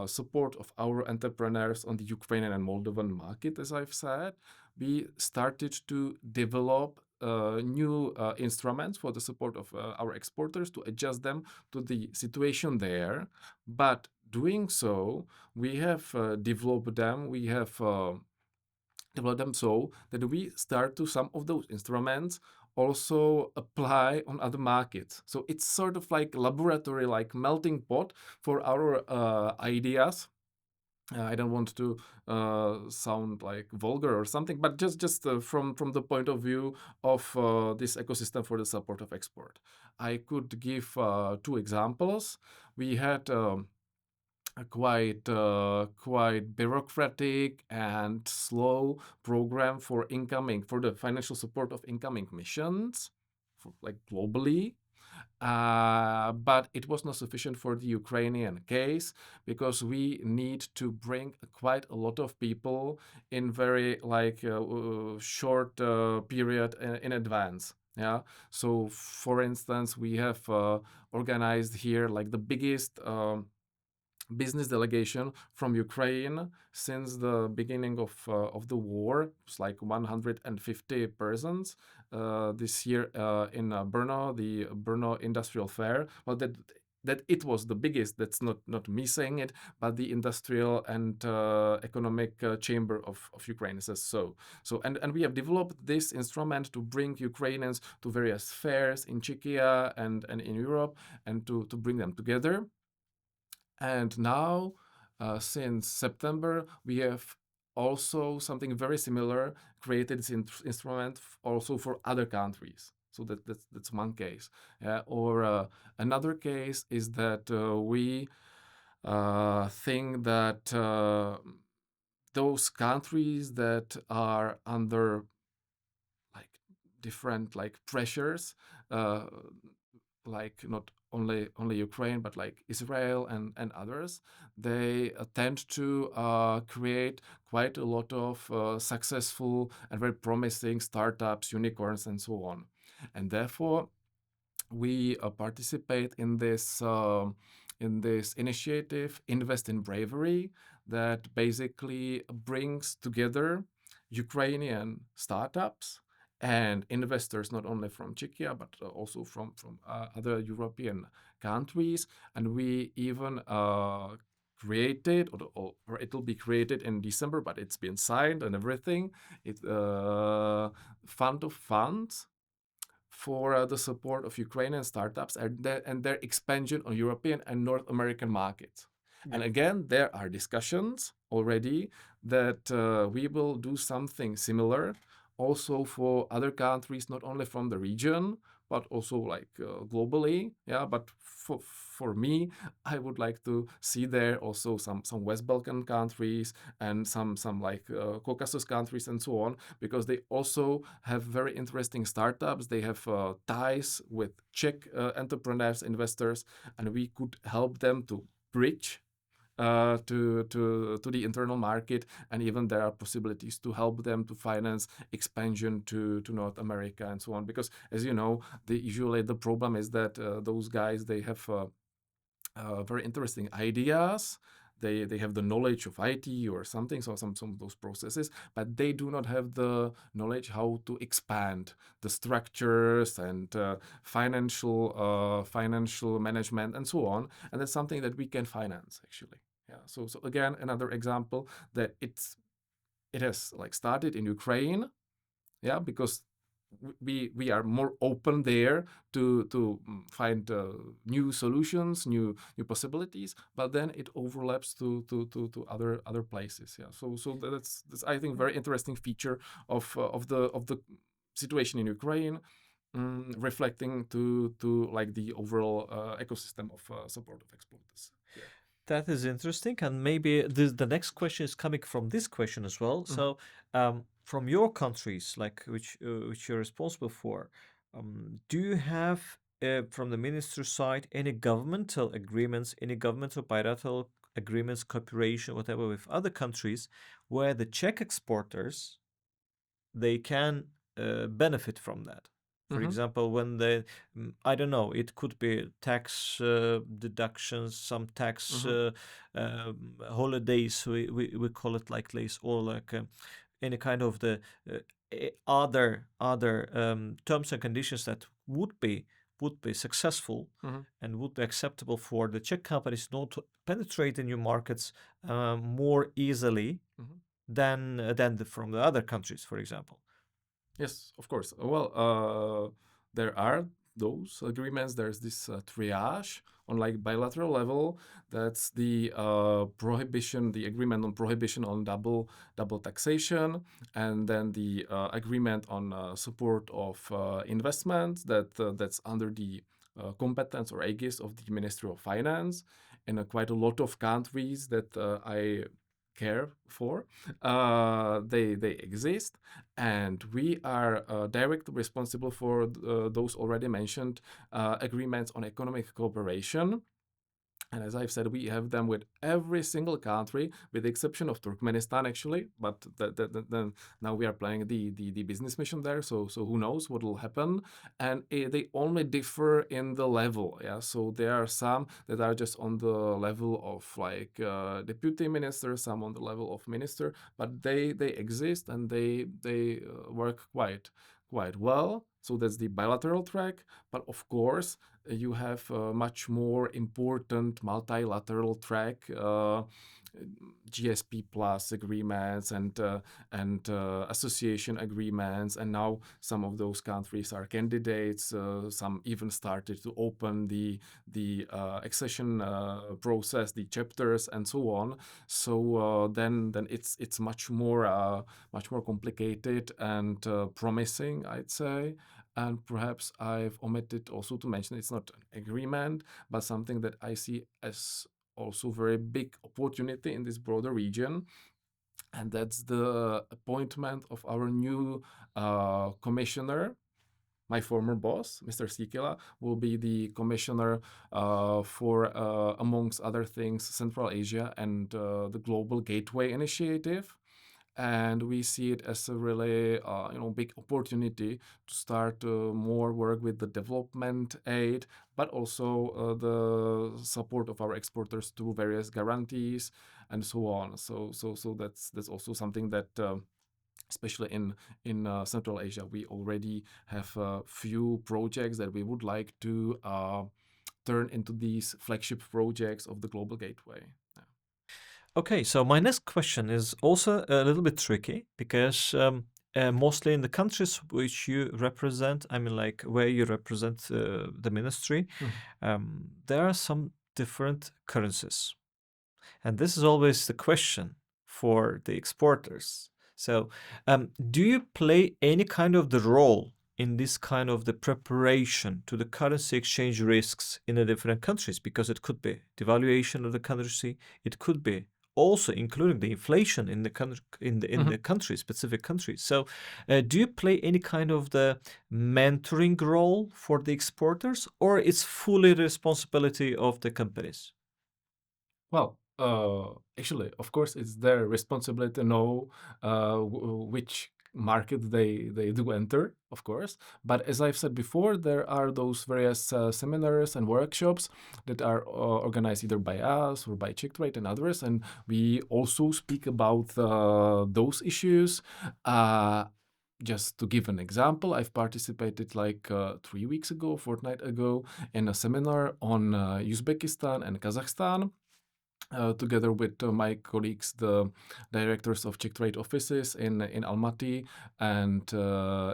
support of our entrepreneurs on the Ukrainian and Moldovan market, as I've said, we started to develop new instruments for the support of our exporters to adjust them to the situation there. But doing so, we have developed them. We have develop them so that we start to some of those instruments also apply on other markets. So it's sort of like laboratory, like melting pot for our ideas. I don't want to sound like vulgar or something, but just from the point of view of this ecosystem for the support of export. I could give two examples. We had a quite bureaucratic and slow program for the financial support of incoming missions, like globally. But it was not sufficient for the Ukrainian case because we need to bring quite a lot of people in very short period in advance. Yeah. So, for instance, we have organized here like the biggest business delegation from Ukraine since the beginning of the war. It's like 150 persons this year in Brno, the Brno Industrial Fair. Well, that it was the biggest. That's not me saying it, but the industrial and economic chamber of Ukraine says so. So and we have developed this instrument to bring Ukrainians to various fairs in Czechia and in Europe and to bring them together. And now, since September, we have also something very similar created this instrument also for other countries. So that's one case. Or another case is that we think that those countries that are under like different like pressures, uh, like not only Ukraine, but like Israel and others, they tend to create quite a lot of successful and very promising startups, unicorns, and so on. And therefore, we participate in this initiative, Invest in Bravery, that basically brings together Ukrainian startups and investors not only from Czechia but also from other European countries, and we even created or it will be created in December, but it's been signed and everything. It's fund of funds for the support of Ukrainian startups and their expansion on European and North American markets. Yeah. And again, there are discussions already that we will do something similar also for other countries, not only from the region, but also like globally. Yeah, but for me, I would like to see there also some West Balkan countries and some like Caucasus countries and so on, because they also have very interesting startups. They have ties with Czech entrepreneurs, investors, and we could help them to bridge to the internal market, and even there are possibilities to help them to finance expansion to North America and so on. Because as you know, usually the problem is that those guys, they have very interesting ideas. They have the knowledge of IT or something, so some of those processes, but they do not have the knowledge how to expand the structures and financial management and so on. And that's something that we can finance actually. Yeah. So again, another example that it has like started in Ukraine. Yeah, because we are more open there to find new solutions, new possibilities, but then it overlaps to other places. Yeah, so that's I think very interesting feature of the situation in Ukraine, reflecting to like the overall ecosystem of support of exporters. Yeah. That is interesting, and maybe the next question is coming from this question as well. So, from your countries, like which you're responsible for, do you have from the minister side any governmental agreements, any governmental bilateral agreements, cooperation, whatever, with other countries where the Czech exporters they can benefit from that? For example, when they, I don't know, it could be tax deductions, some tax holidays, we call it like this, or like any kind of the other terms and conditions that would be successful and would be acceptable for the Czech companies not to penetrate the new markets more easily than from the other countries, for example. Yes, of course. Well, there are those agreements. There's this triage on like bilateral level. That's the prohibition, the agreement on prohibition on double taxation, and then the agreement on support of investments. That's under the competence or aegis of the Ministry of Finance. In quite a lot of countries that I care for, they exist, and we are directly responsible for those already mentioned agreements on economic cooperation. And as I've said, we have them with every single country, with the exception of Turkmenistan, actually. But then now we are planning the business mission there, so who knows what will happen? And they only differ in the level. Yeah, so there are some that are just on the level of like deputy minister, some on the level of minister, but they exist and they work quite well. So that's the bilateral track. But of course, you have a much more important multilateral track, GSP plus agreements and association agreements, and now some of those countries are candidates. Some even started to open the accession process, the chapters, and so on. So then it's much more complicated and promising, I'd say. And perhaps I've omitted also to mention it's not an agreement, but something that I see as also very big opportunity in this broader region. And that's the appointment of our new commissioner. My former boss, Mr. Sikela, will be the commissioner for, amongst other things, Central Asia and the Global Gateway Initiative. And we see it as a really big opportunity to start more work with the development aid, but also the support of our exporters through various guarantees and so on. So that's also something that especially in Central Asia, we already have a few projects that we would like to turn into these flagship projects of the Global Gateway. Okay, so my next question is also a little bit tricky because mostly in the countries which you represent, I mean, like where you represent the ministry, there are some different currencies. And this is always the question for the exporters. So, do you play any kind of the role in this kind of the preparation to the currency exchange risks in the different countries? Because it could be devaluation of the currency, it could be also including the inflation in the the country, specific countries. So, do you play any kind of the mentoring role for the exporters, or it's fully the responsibility of the companies? Well, actually, of course, it's their responsibility to know which market they do enter, of course. But as I've said before, there are those various seminars and workshops that are organized either by us or by Czech Trade and others, and we also speak about those issues. Just to give an example, I've participated like 3 weeks ago, fortnight ago, in a seminar on Uzbekistan and Kazakhstan. Together with my colleagues, the directors of Czech trade offices in Almaty and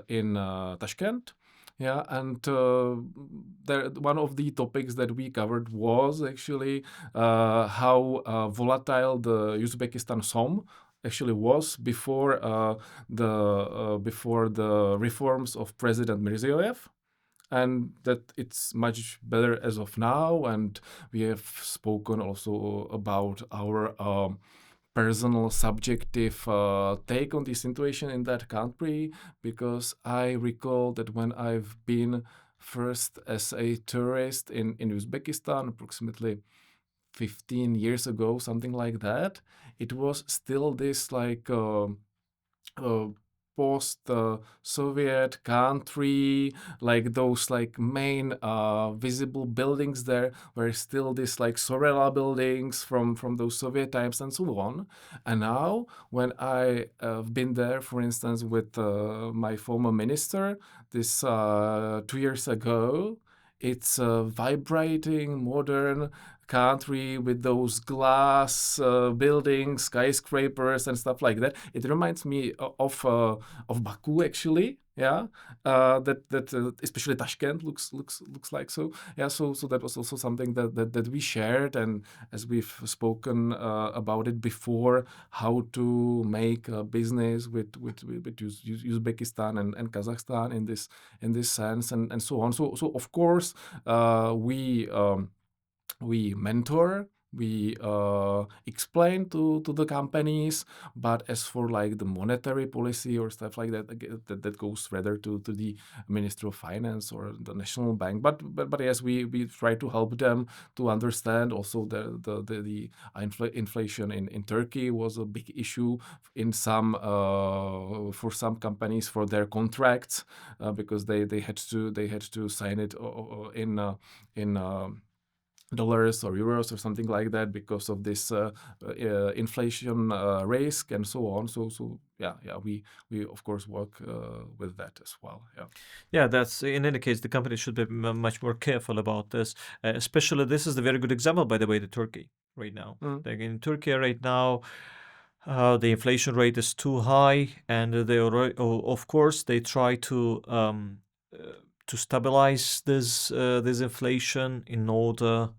in Tashkent. Yeah, and one of the topics that we covered was actually how volatile the Uzbekistan som actually was before the reforms of President Mirziyoyev, and that it's much better as of now. And we have spoken also about our personal subjective take on the situation in that country, because I recall that when I've been first as a tourist in Uzbekistan approximately 15 years ago, something like that, it was still this like post-Soviet country, like those like main visible buildings there were still these like Sorella buildings from those Soviet times and so on. And now when I have been there, for instance, with my former minister, this 2 years ago, it's a vibrating, modern country with those glass buildings, skyscrapers, and stuff like that. It reminds me of Baku, actually. Yeah, that especially Tashkent looks like so. Yeah, so that was also something that we shared, and as we've spoken about it before, how to make a business with Uzbekistan and Kazakhstan in this sense, and so on. So of course we mentor, we explain to the companies, but as for like the monetary policy or stuff like that, that goes rather to the Ministry of Finance or the National Bank. But yes, we try to help them to understand also the inflation in Turkey was a big issue in some for some companies for their contracts because they had to sign it in dollars or euros or something like that because of this inflation risk and so on. So yeah, we of course work with that as well. Yeah, that's in any case, the company should be much more careful about this. Especially, this is a very good example, by the way, the Turkey right now. Like in Turkey right now, the inflation rate is too high, and of course, they try to stabilize this inflation in order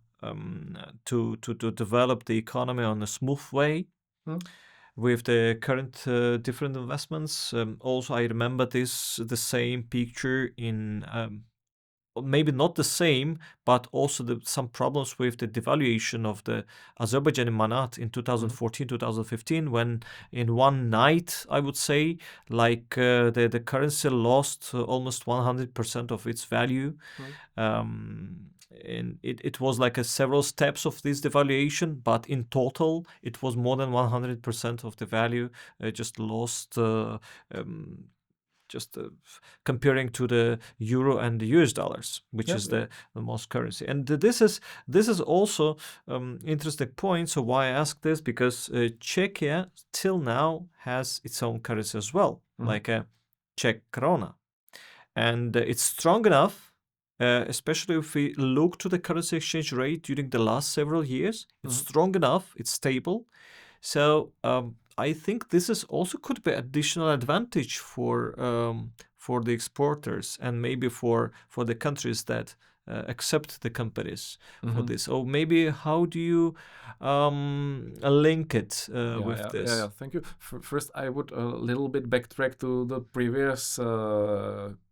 to develop the economy on a smooth way. With the current different investments. Also, I remember the same picture in maybe not the same, but also some problems with the devaluation of the Azerbaijani manat in 2014, 2015, when in one night, I would say, like the currency lost almost 100% of its value. And it was like several steps of this devaluation, but in total, it was more than 100% of the value just lost. Comparing to the euro and the US dollars, which is the most currency. And this is also interesting point. So why I ask this? Because Czechia till now has its own currency as well, like a Czech krona, and it's strong enough. Especially if we look to the currency exchange rate during the last several years, it's strong enough, it's stable. So I think this is also could be additional advantage for the exporters and maybe for the countries that accept the companies for this. Or maybe how do you link it with this? Yeah, thank you. First, I would a little bit backtrack to the previous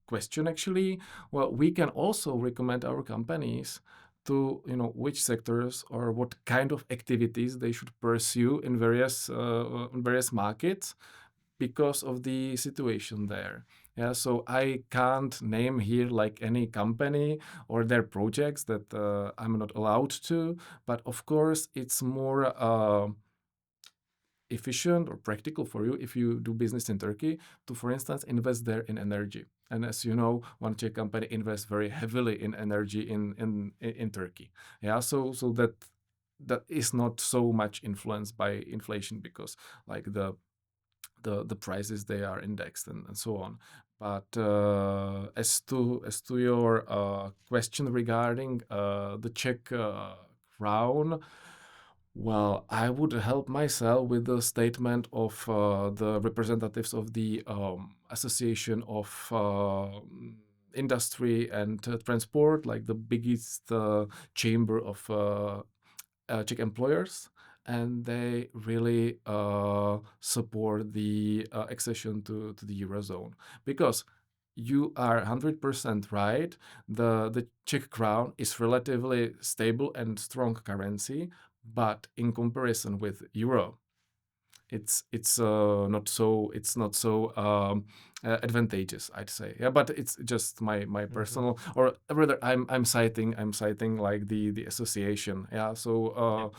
question. Actually, well, we can also recommend our companies to which sectors or what kind of activities they should pursue in various markets because of the situation there. Yeah, so I can't name here like any company or their projects that I'm not allowed to, but of course it's more efficient or practical for you if you do business in Turkey to, for instance, invest there in energy. And as you know, one Czech company invests very heavily in energy in Turkey. Yeah, so that is not so much influenced by inflation because like the prices they are indexed and so on. But as to your question regarding the Czech crown, well, I would help myself with the statement of the representatives of the Association of Industry and Transport, like the biggest chamber of Czech employers, and they really support the accession to the eurozone because you are 100% right. The Czech crown is relatively stable and strong currency, but in comparison with euro, it's not so advantageous, I'd say. Yeah, but it's just my personal, or rather, I'm citing like the association. Yeah, so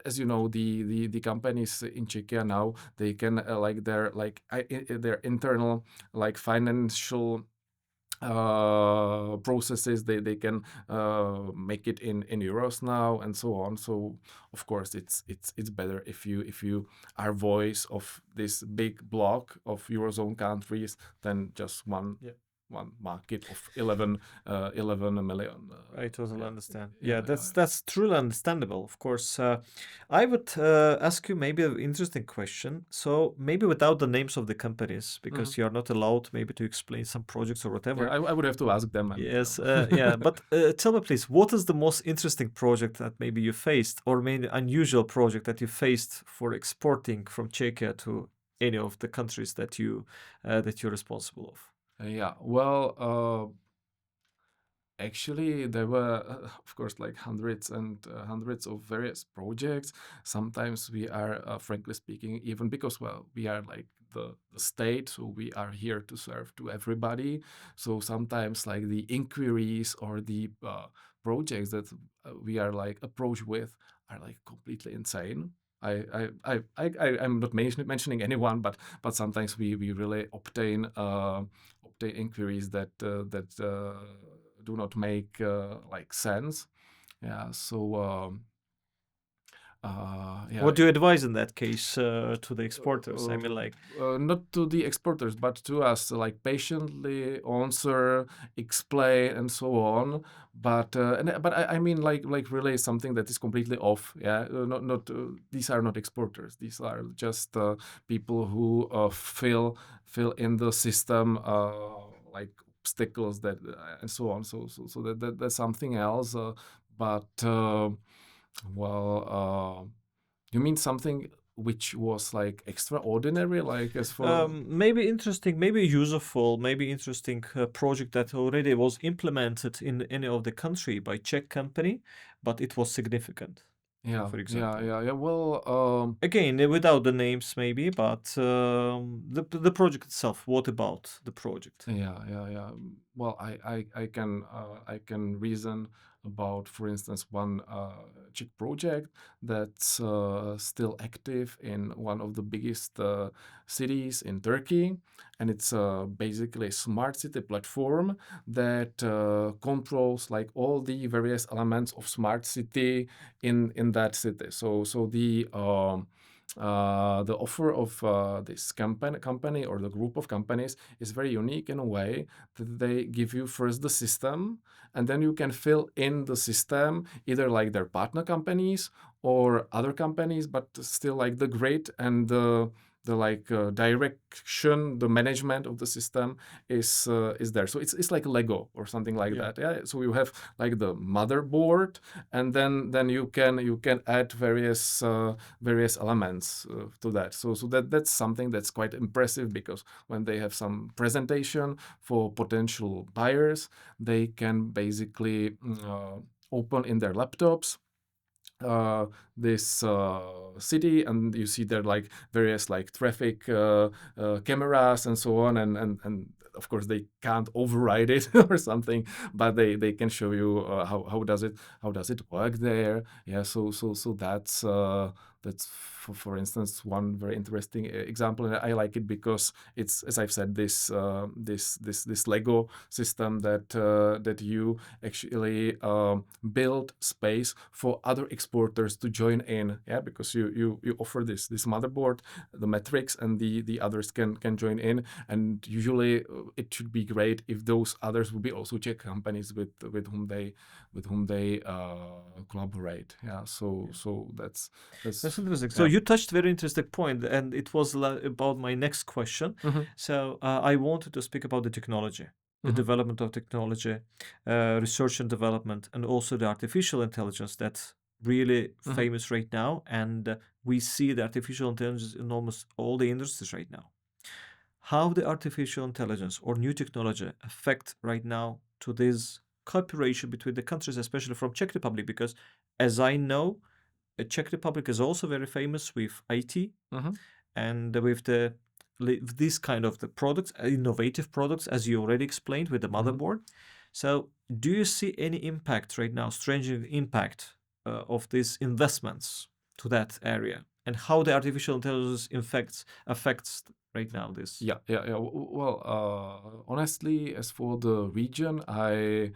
as you know, the companies in Czechia now, they can like their internal like financial processes, they can make it in euros now and so on. So of course it's better if you are voice of this big block of eurozone countries than just one market of 11 million. I totally Yeah. understand. Yeah, Yeah, yeah. that's truly understandable. Of course, I would ask you maybe an interesting question. So maybe without the names of the companies, because you are not allowed maybe to explain some projects or Yeah, whatever. I would have to ask them. And, Yes, yeah. But tell me, please, what is the most interesting project that maybe you faced, or maybe unusual project that you faced for exporting from Czechia to any of the countries that you're responsible of? yeah, well, actually, there were, of course, like hundreds and hundreds of various projects. Sometimes we are, frankly speaking, even because, well, we are like the state, so we are here to serve to everybody. So sometimes, like the inquiries or the projects that we are like approached with are like completely insane. I'm not mentioning anyone, but sometimes we really obtain inquiries that do not make like sense. Yeah. So yeah. What do you advise in that case to the exporters? I mean, like, Not to the exporters, but to us, like patiently answer, explain, and so on. But I mean, like really something that is completely off. Yeah, not these are not exporters. These are just people who fill in the system like obstacles that and so on. So that's something else. But well. You mean something which was like extraordinary, like as for maybe interesting, maybe useful, maybe interesting project that already was implemented in any of the country by Czech company, but it was significant, yeah, for yeah, example. yeah, yeah. Well, Again, without the names, maybe, but the project itself. What about the project? yeah, yeah, yeah. Well, I can reason about, for instance, one Czech project that's still active in one of the biggest cities in Turkey, and it's basically a smart city platform that controls like all the various elements of smart city in that city. So the offer of this company or the group of companies is very unique in a way that they give you first the system, and then you can fill in the system either like their partner companies or other companies, but still like the grid and the like direction, the management of the system is there. So it's like Lego or something like Yeah. that. Yeah. So you have like the motherboard, and then you can add various elements to that. So that's something that's quite impressive, because when they have some presentation for potential buyers, they can basically open in their laptops uh, this city, and you see there like various like traffic cameras and so on, and of course they can't override it or something, but they can show you how does it work there. Yeah. So that's for instance one very interesting example, and I like it because it's, as I've said, this Lego system that you actually build space for other exporters to join in. Yeah, because you offer this motherboard, the metrics, and the others can join in, and usually it should be great if those others will be also Czech companies with whom they collaborate. Yeah. So that's That's interesting. So yeah. you touched very interesting point, and it was about my next question. Mm-hmm. So I wanted to speak about the technology, the Mm-hmm. development of technology, research and development, and also the artificial intelligence that's really Mm-hmm. famous right now. And we see the artificial intelligence in almost all the industries right now. How the artificial intelligence or new technology affect right now to this cooperation between the countries, especially from Czech Republic, because as I know, Czech Republic is also very famous with IT Mm-hmm. and with this kind of the products, innovative products, as you already explained with the Mm-hmm. motherboard. So, do you see any impact right now, strange impact of these investments to that area, and how the artificial intelligence affects right now this? Yeah. Well, honestly, as for the region, I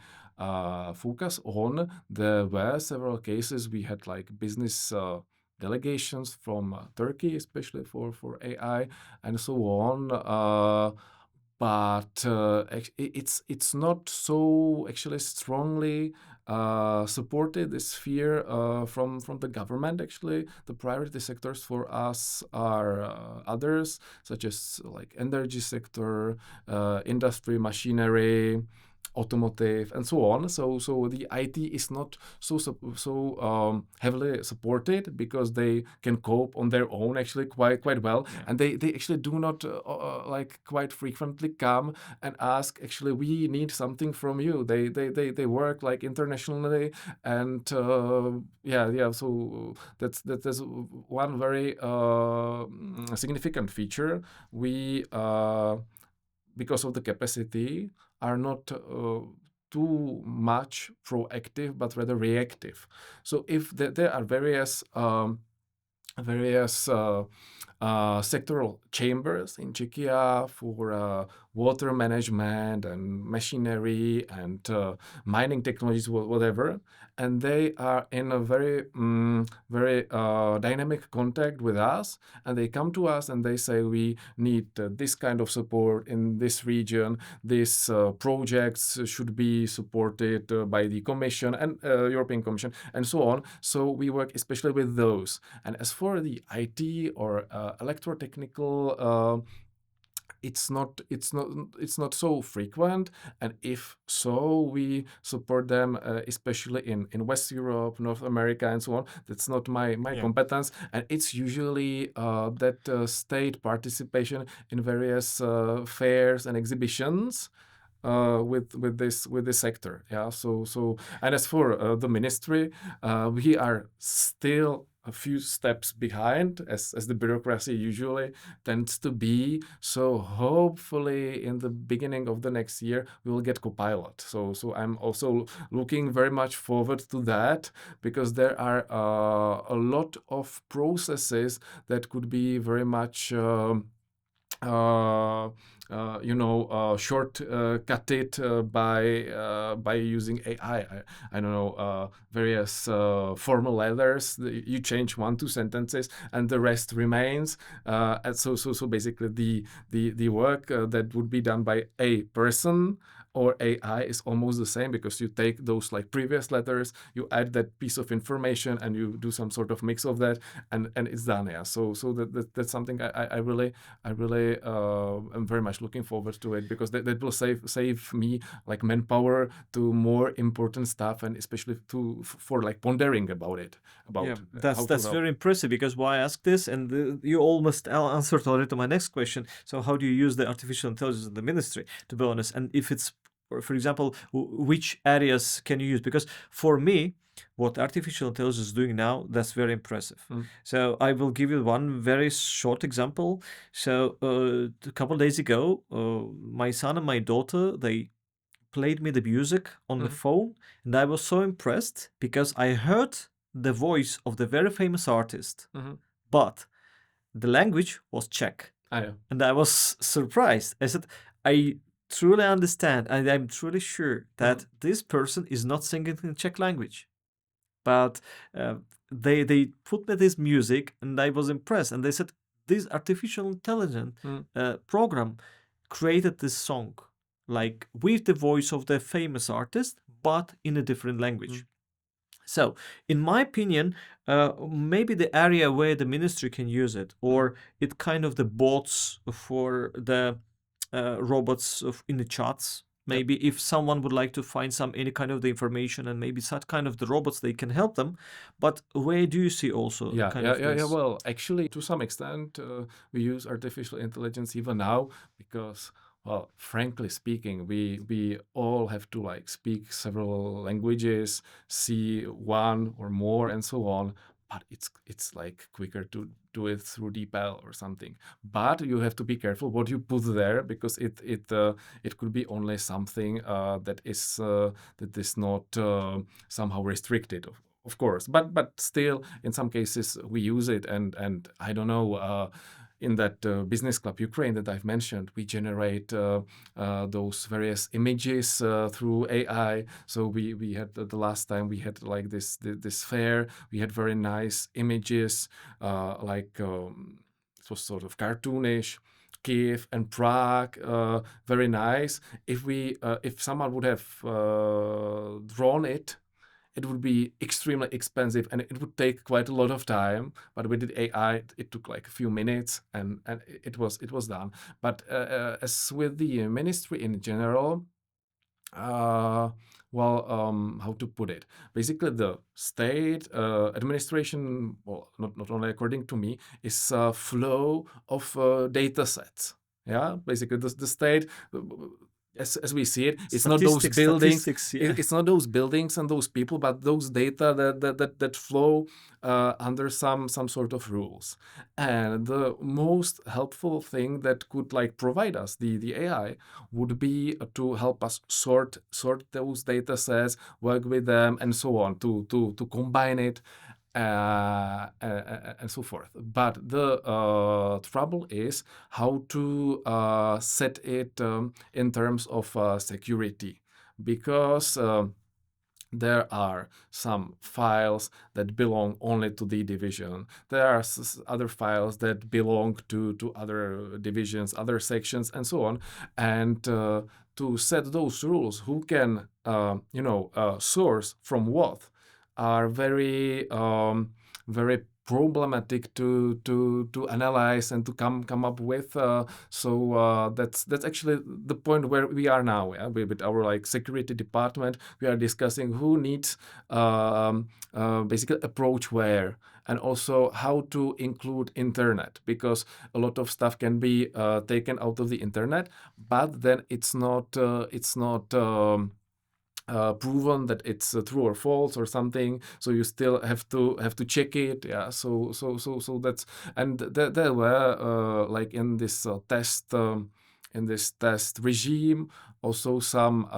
focus on, there were several cases we had like business delegations from Turkey, especially for AI and so on. But it's not so actually strongly supported, this sphere from the government. Actually, the priority sectors for us are others, such as like energy sector, industry, machinery, automotive, and so on. So the IT is not so heavily supported, because they can cope on their own actually quite well, Yeah. and they actually do not like quite frequently come and ask, actually, we need something from you. They work like internationally, and yeah. So that's one very significant feature. We because of the capacity, are not too much proactive, but rather reactive. So if there are various sectoral chambers in Czechia for water management and machinery and mining technologies, whatever, and they are in a very dynamic contact with us, and they come to us and they say, we need this kind of support in this region. These projects should be supported by the Commission and European Commission and so on. So we work especially with those. And as for the IT or electrotechnical, it's not so frequent, and if so, we support them especially in West Europe, North America, and so on. That's not my Yeah. competence, and it's usually that state participation in various fairs and exhibitions with this sector. Yeah. So and as for the ministry, we are still a few steps behind, as the bureaucracy usually tends to be. So hopefully in the beginning of the next year we will get Copilot. So I'm also looking very much forward to that, because there are a lot of processes that could be very much short cut it by using AI. I don't know, various formal letters. You change 1-2 sentences, and the rest remains. And so basically, the work that would be done by a person or AI is almost the same, because you take those like previous letters, you add that piece of information, and you do some sort of mix of that, and it's done. Yeah. So that's something I really am very much looking forward to it, because that will save me like manpower to more important stuff, and especially for like pondering about it. Yeah, that's very impressive, because why I ask this, and you almost answered already to my next question. So how do you use the artificial intelligence in the ministry, to be honest? And if it's, for example, which areas can you use? Because for me, what artificial intelligence is doing now, that's very impressive. So I will give you one very short example. So a couple of days ago, my son and my daughter, they played me the music on the phone, and I was so impressed, because I heard the voice of the very famous artist, but the language was Czech. And I was surprised. I said, I truly understand, and I'm truly sure that this person is not singing in Czech language. But they put me this music, and I was impressed. And they said, this artificial intelligence program created this song, like with the voice of the famous artist, but in a different language. So, in my opinion, maybe the area where the ministry can use it, or it kind of the bots for the robots in the chats. Maybe if someone would like to find any kind of the information, and maybe such kind of the robots, they can help them. But where do you see also Yeah. Well, actually, to some extent, we use artificial intelligence even now, because, well, frankly speaking, we all have to like speak several languages, see one or more, and so on. But it's like quicker to do it through DeepL or something. But you have to be careful what you put there, because it could be only something that is not somehow restricted. of course, but still, in some cases we use it, and I don't know. In that business club Ukraine that I've mentioned, we generate those various images through AI. So we had the last time we had like this fair. We had very nice images, it was sort of cartoonish. Kiev and Prague, very nice. If someone would have drawn it, it would be extremely expensive and it would take quite a lot of time. But with the AI, it took like a few minutes, and it was done. But as with the ministry in general, how to put it? Basically, the state administration, well, not only according to me, is a flow of data sets. Yeah, basically, the state, as we see it, it's not those buildings. Yeah. It's not those buildings and those people, but those data that flow under some sort of rules. And the most helpful thing that could like provide us the AI would be to help us sort those data sets, work with them, and so on, to combine it and so forth. But the trouble is how to set it in terms of security, because there are some files that belong only to the division. There are other files that belong to other divisions, other sections, and so on. And to set those rules, who can, source from what, are very problematic to analyze and to come up with. That's actually the point where we are now. Yeah? With our like security department, we are discussing who needs basically approach where, and also how to include internet, because a lot of stuff can be taken out of the internet, but then it's not proven that it's true or false or something. So you still have to check it. Yeah. So that's, and there were like in this test regime also some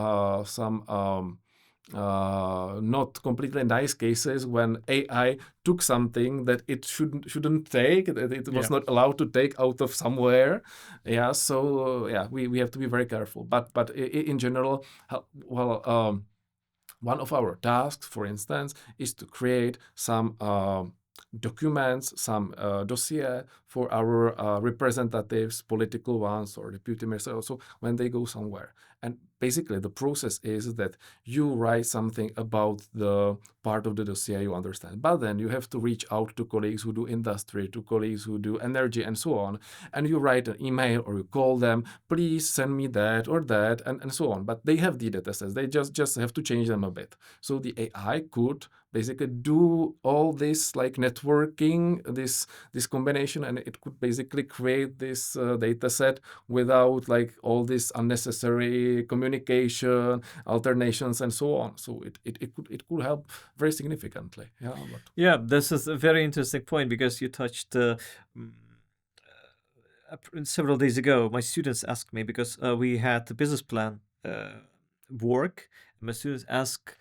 not completely nice cases when AI took something that it shouldn't take, that it was not allowed to take out of somewhere. Yeah. So we have to be very careful. But in general, one of our tasks, for instance, is to create some documents, some dossier for our representatives, political ones or deputy mayors, also when they go somewhere. And basically the process is that you write something about the part of the dossier you understand, but then you have to reach out to colleagues who do industry, to colleagues who do energy, and so on. And you write an email or you call them, please send me that or that, and so on. But they have the data sets. They just have to change them a bit. So the AI could basically do all this like networking, this combination, and it could basically create this data set without like all this unnecessary communication, alternations, and so on. So it could help very significantly. Yeah. Yeah, this is a very interesting point, because you touched several days ago. My students asked me, because we had the business plan work. My students ask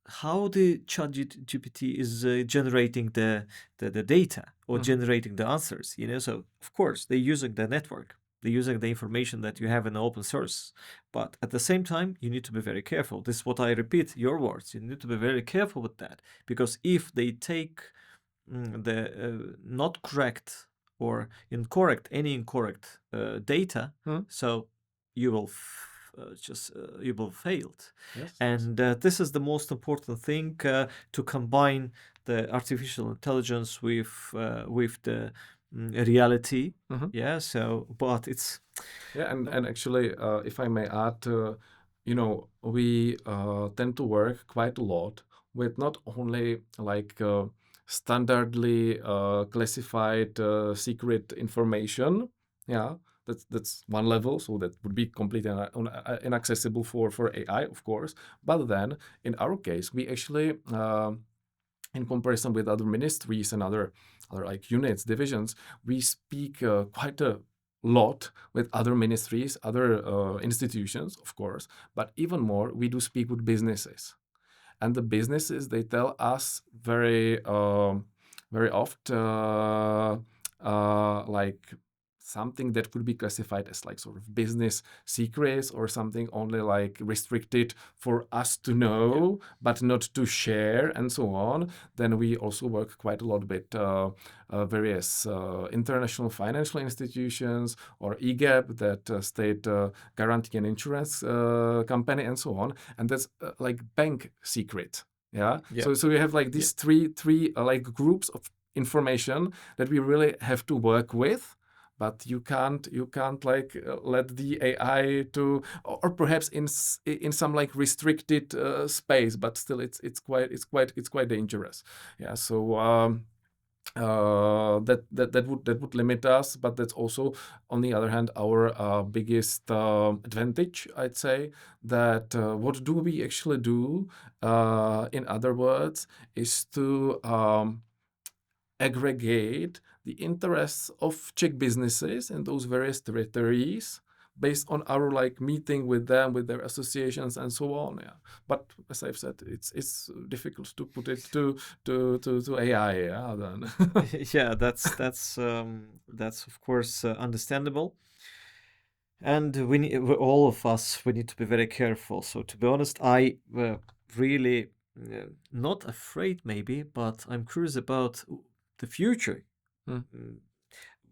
how the ChatGPT is generating the data or generating the answers. So of course they're using the network. They're using the information that you have in the open source. But at the same time, you need to be very careful. This is what I repeat, your words. You need to be very careful with that. Because if they take the not correct or incorrect data, so you will you will fail. Yes. And this is the most important thing, to combine the artificial intelligence with the reality. Yeah. So, but it's and actually, if I may add, we tend to work quite a lot with not only like standardly classified secret information. Yeah, that's one level. So that would be completely inaccessible for AI, of course. But then in our case, we actually, in comparison with other ministries and other like units, divisions, we speak quite a lot with other ministries, other institutions, of course, but even more, we do speak with businesses. and the businesses, they tell us very often like something that could be classified as like sort of business secrets or something only like restricted for us to know but not to share and so on. Then we also work quite a lot with various international financial institutions or EGAP, that state guarantee and insurance company, and so on. And that's like bank secret. Yeah. So we have like these three like groups of information that we really have to work with, but you can't like let the AI to, or perhaps in some like restricted space, but still it's quite dangerous. Yeah. So that would limit us, but that's also, on the other hand, our biggest advantage, I'd say. That what do we actually do? In other words, is to aggregate the interests of Czech businesses in those various territories based on our like meeting with them, with their associations, and so on. Yeah, but as I've said, it's difficult to put it to AI. Yeah, then. Yeah, that's of course understandable, and all of us, we need to be very careful. So to be honest, I really not afraid maybe, but I'm curious about the future. Mm.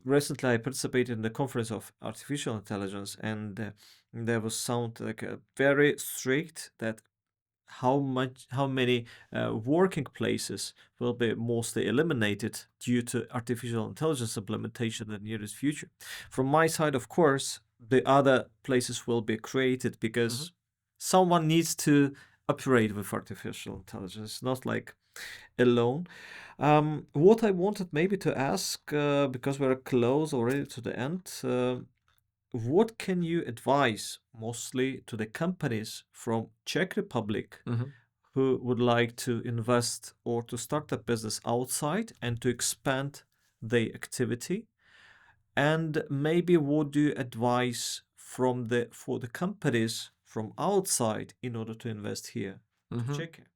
Recently, I participated in the conference of artificial intelligence, and there was sound like very strict that how many working places will be mostly eliminated due to artificial intelligence implementation in the nearest future. From my side, of course, the other places will be created because someone needs to operate with artificial intelligence, not like alone. What I wanted maybe to ask, because we're close already to the end, what can you advise mostly to the companies from Czech Republic who would like to invest or to start a business outside and to expand their activity? And maybe what do you advise for the companies from outside in order to invest here to Czechia?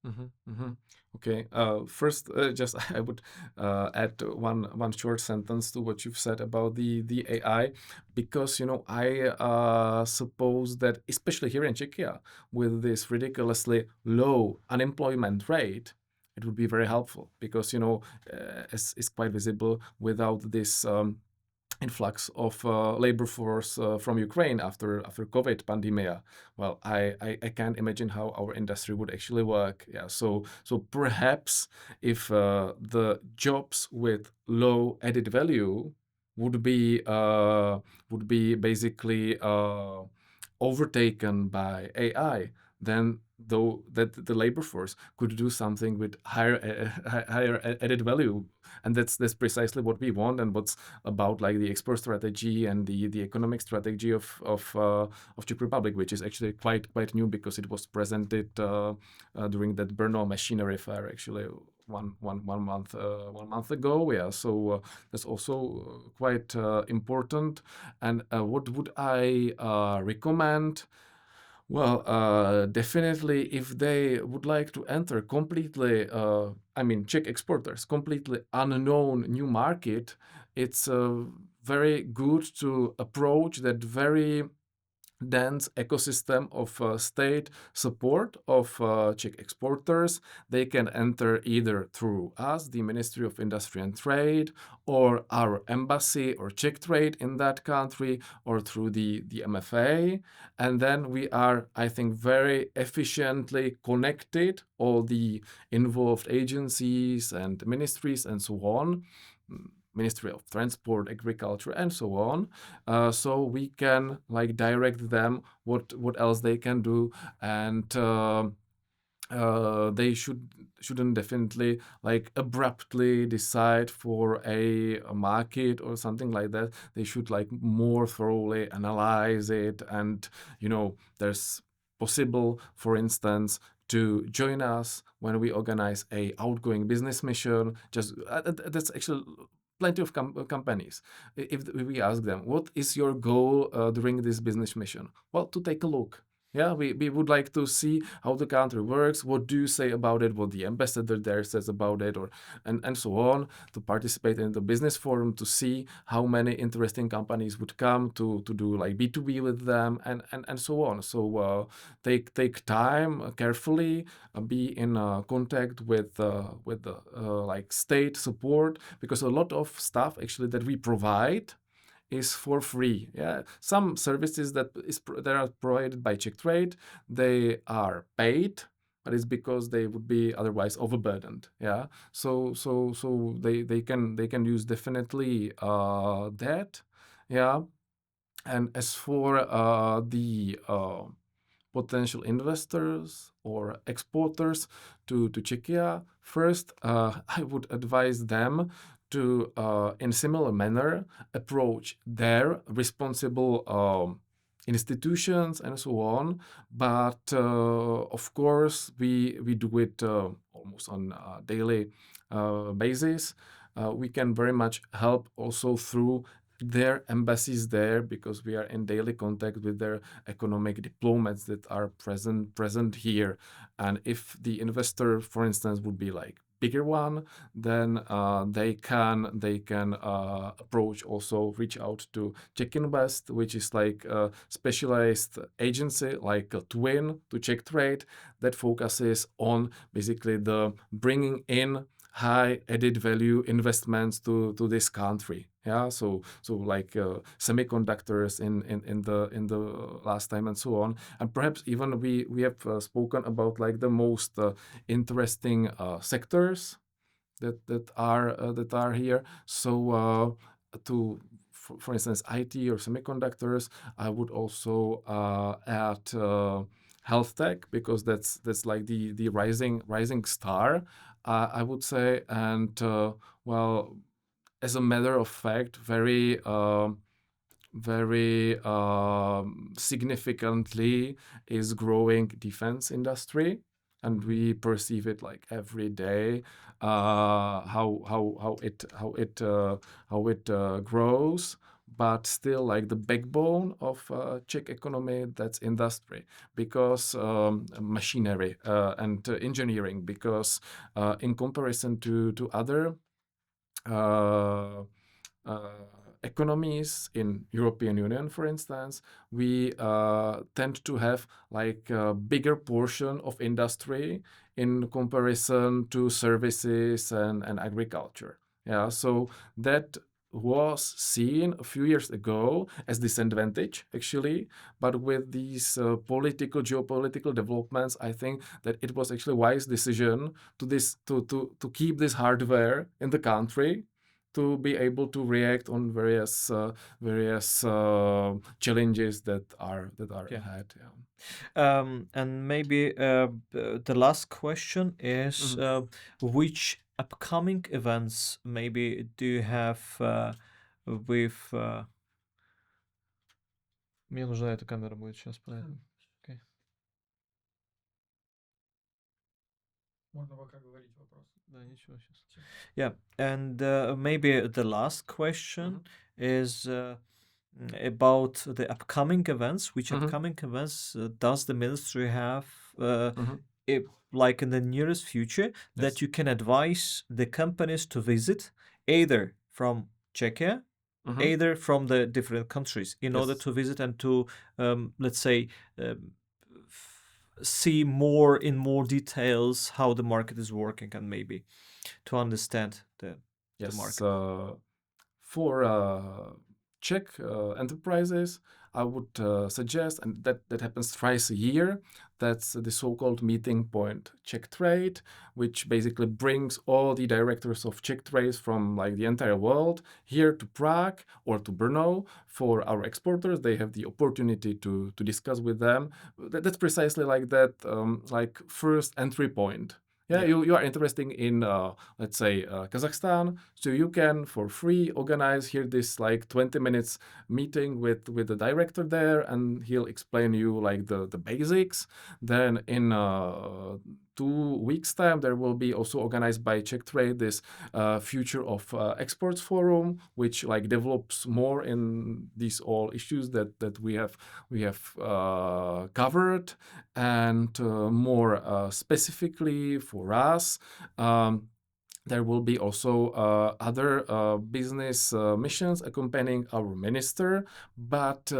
Okay. First, just I would add one short sentence to what you've said about the AI, because I suppose that especially here in Czechia, with this ridiculously low unemployment rate, it would be very helpful, because as is quite visible, without this influx of labor force from Ukraine after COVID pandemic. Well, I can't imagine how our industry would actually work. Yeah, so perhaps if the jobs with low added value would be basically overtaken by AI, then though that the labor force could do something with higher added value, and that's precisely what we want, and what's about like the export strategy and the economic strategy of Czech Republic, which is actually quite new, because it was presented during that Brno machinery fair actually one month ago. Yeah, so that's also quite important. And what would I recommend? Well, definitely, if they would like to enter completely, Czech exporters, completely unknown new market, it's very good to approach that very dense ecosystem of state support of Czech exporters. They can enter either through us, the Ministry of Industry and Trade, or our embassy or Czech trade in that country, or through the MFA. And then we are, I think, very efficiently connected, all the involved agencies and ministries and so on. Ministry of Transport, Agriculture, and so on. So we can like direct them what else they can do, and they shouldn't definitely like abruptly decide for a market or something like that. They should like more thoroughly analyze it, and there's possible, for instance, to join us when we organize a outgoing business mission. Just that's actually plenty of companies. If we ask them, what is your goal during this business mission? Well, to take a look. Yeah, we would like to see how the country works. What do you say about it? What the ambassador there says about it, or and so on. To participate in the business forum to see how many interesting companies would come to do like B2B with them and so on. So take time carefully, be in contact with the like state support, because a lot of stuff actually that we provide is for free. Yeah, some services that are provided by Czech Trade, they are paid, but it's because they would be otherwise overburdened. Yeah, so they can use definitely that. Yeah, and as for the potential investors or exporters to Czechia, first, I would advise them to, in similar manner, approach their responsible institutions and so on. But of course, we do it almost on a daily basis. We can very much help also through their embassies there, because we are in daily contact with their economic diplomats that are present here. And if the investor, for instance, would be like bigger one, then they can approach, also reach out to Czech Invest, which is like a specialized agency, like a twin to Czech Trade, that focuses on basically the bringing in high added value investments to this country. Yeah, so like semiconductors in the last time and so on. And perhaps even we have spoken about like the most interesting sectors that are here. So to for instance, IT or semiconductors, I would also add health tech, because that's like the rising star, I would say. And well, as a matter of fact, very significantly is growing defense industry, and we perceive it like every day, how it grows. But still, like the backbone of Czech economy, that's industry, because machinery and engineering, because in comparison to other uh, uh, economies in European Union, for instance, we tend to have like a bigger portion of industry in comparison to services and agriculture. Yeah, so that was seen a few years ago as disadvantage, actually. But with these geopolitical developments, I think that it was actually a wise decision to keep this hardware in the country, to be able to react on various challenges that are Yeah. ahead. Yeah. And maybe the last question is which upcoming events maybe do you have with... Мне нужна эта камера будет сейчас, поэтому. Okay. Можно пока говорить вопрос. Да, ничего сейчас. Yeah, and maybe the last question is about the upcoming events. Which upcoming events does the ministry have, like in the nearest future, that you can advise the companies to visit, either from Czechia, either from the different countries, in order to visit and to, let's say, see in more details how the market is working, and maybe to understand the market. For Czech enterprises, I would suggest, and that happens twice a year, that's the so-called meeting point Czech Trade, which basically brings all the directors of Czech trades from like the entire world here to Prague or to Brno. For our exporters, they have the opportunity to discuss with them. That's precisely like that, like first entry point. Yeah, you are interested in, let's say, Kazakhstan, so you can, for free, organize here this like 20 minutes meeting with the director there, and he'll explain you like the basics. Then in 2 weeks time, there will be also organized by Czech Trade this Future of Exports Forum, which like develops more in these all issues that we have covered, and more specifically for us. There will be also other business missions accompanying our minister, but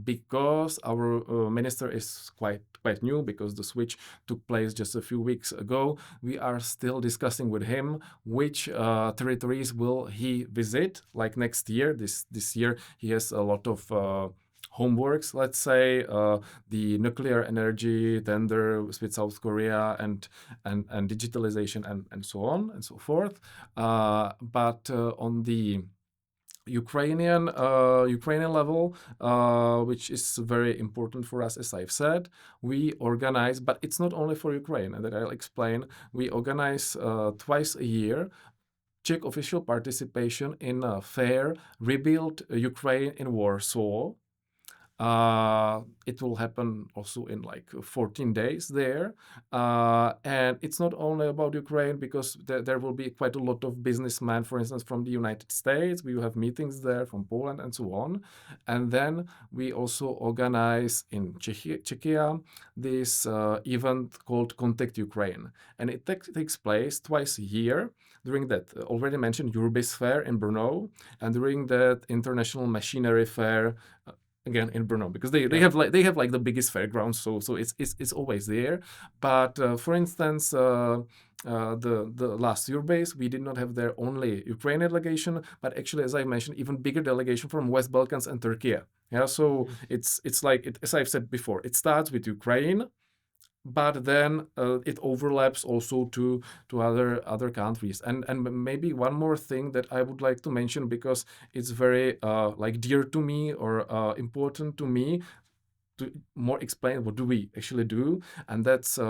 because our minister is quite new, because the switch took place just a few weeks ago, we are still discussing with him which territories will he visit. Like next year, this year he has a lot of homeworks, let's say, the nuclear energy tender with South Korea and digitalization and so on and so forth. But on the Ukrainian level, which is very important for us, as I've said, we organize, but it's not only for Ukraine, and that I'll explain. We organize twice a year Czech official participation in a fair Rebuild Ukraine in Warsaw. It will happen also in like 14 days there. And it's not only about Ukraine, because there will be quite a lot of businessmen, for instance, from the United States. We will have meetings there from Poland and so on. And then we also organize in Czechia this event called Contact Ukraine. And it takes place twice a year during that already mentioned Eurobis Fair in Brno, and during that International Machinery Fair again in Brno, because they have like the biggest fairgrounds, so it's always there. But for instance, the last Eurobase, we did not have there only Ukrainian delegation, but actually, as I mentioned, even bigger delegation from West Balkans and Turkey. Yeah, so it's like as I've said before, it starts with Ukraine, but then it overlaps also to other countries. And maybe one more thing that I would like to mention, because it's very like dear to me, or important to me, to more explain what do we actually do. And that's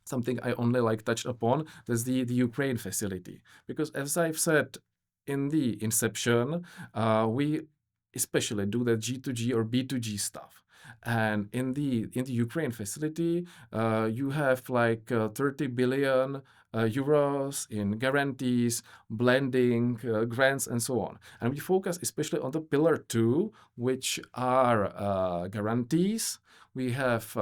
something I only like touched upon. That's the Ukraine facility, because as I've said in the inception, we especially do the G2G or B2G stuff. And in the Ukraine facility, you have like 30 billion euros in guarantees, blending, grants, and so on. And we focus especially on the pillar 2, which are guarantees. We have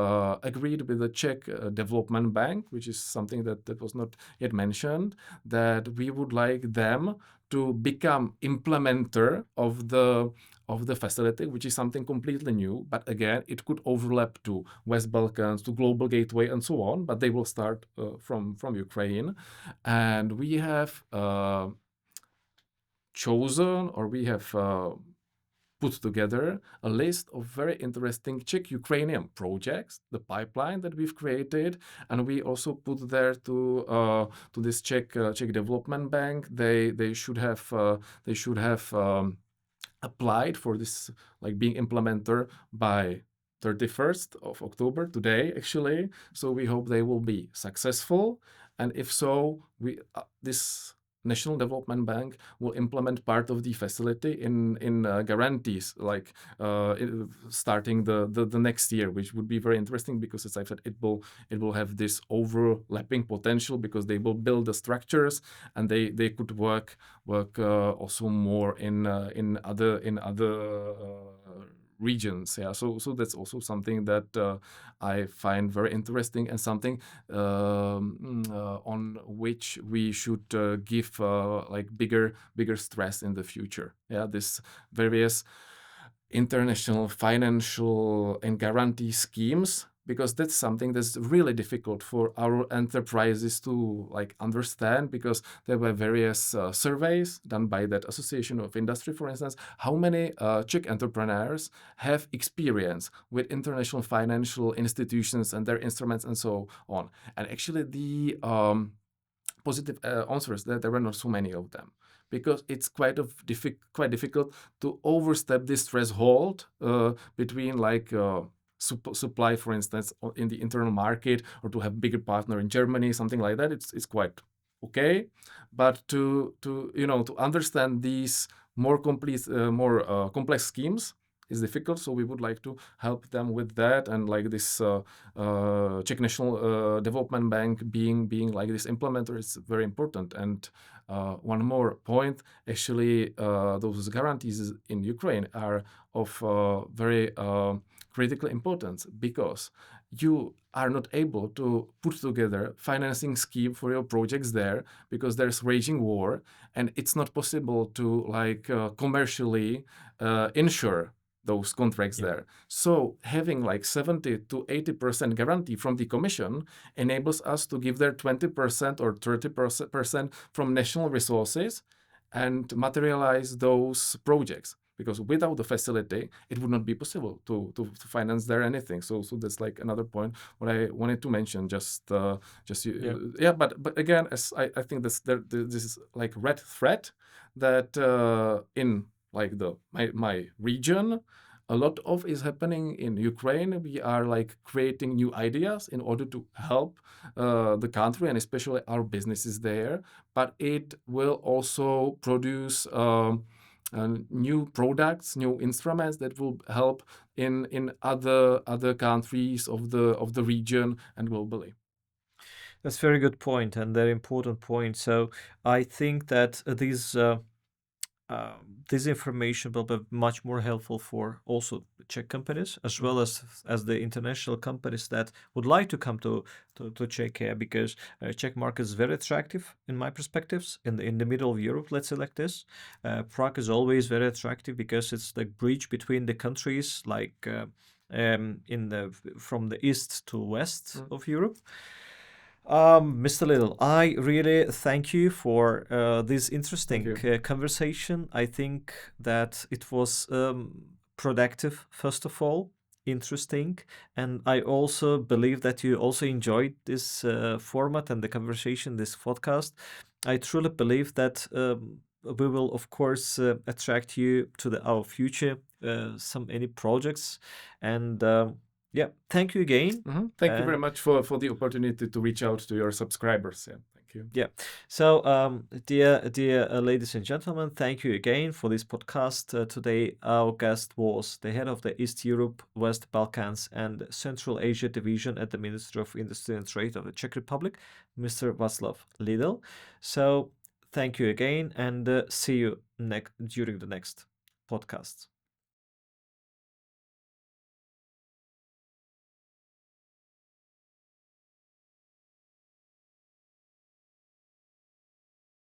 agreed with the Czech Development Bank, which is something that was not yet mentioned, that we would like them to become implementer of the facility, which is something completely new. But again, it could overlap to West Balkans, to Global Gateway, and so on. But they will start from Ukraine, and we have chosen, or we have put together a list of very interesting Czech-Ukrainian projects, the pipeline that we've created, and we also put there to this Czech Development Bank. They should have applied for this, like being implementer by 31st of October, today actually. So we hope they will be successful, and if so, this National Development Bank will implement part of the facility in guarantees, like starting the next year, which would be very interesting, because as I said, it will have this overlapping potential, because they will build the structures, and they could work also more in other regions. Yeah, so that's also something that I find very interesting, and something on which we should give like bigger stress in the future. Yeah, this various international financial and guarantee schemes, because that's something that's really difficult for our enterprises to like understand, because there were various surveys done by that Association of Industry, for instance, how many Czech entrepreneurs have experience with international financial institutions and their instruments and so on. And actually the positive answers, that there were not so many of them, because it's quite difficult to overstep this threshold between like supply, for instance, in the internal market, or to have bigger partner in Germany, something like that. It's quite okay, but to understand these more complex schemes, is difficult. So we would like to help them with that, and like this Czech National Development Bank being like this implementer is very important. And one more point, actually, those guarantees in Ukraine are of very critical importance, because you are not able to put together financing scheme for your projects there, because there's raging war, and it's not possible to like commercially insure those contracts there. So having like 70 to 80% guarantee from the Commission enables us to give there 20% or 30% from national resources and materialize those projects. Because without the facility, it would not be possible to finance there anything. So that's like another point what I wanted to mention. But again, as I think this is like red thread that in like my region, a lot of is happening in Ukraine. We are like creating new ideas in order to help the country and especially our businesses there. But it will also produce new products, new instruments that will help in other countries of the region and globally. That's a very good point and very important point. So I think that this information will be much more helpful for also Czech companies as well as the international companies that would like to come to Czechia, because Czech market is very attractive in my perspectives in the middle of Europe. Let's say like this, Prague is always very attractive because it's the bridge between the countries, like from the east to west of Europe. Mr. Little, I really thank you for this interesting conversation. I think that it was productive, first of all, interesting, and I also believe that you also enjoyed this format and the conversation, this podcast. I truly believe that we will, of course, attract you to our future any projects, and yeah, thank you again. Thank you very much for the opportunity to reach out to your subscribers. Yeah, thank you. Yeah. So, dear ladies and gentlemen, thank you again for this podcast. Today, our guest was the head of the East Europe, West Balkans, and Central Asia Division at the Ministry of Industry and Trade of the Czech Republic, Mr. Václav Lidl. So, thank you again, and see you during the next podcast.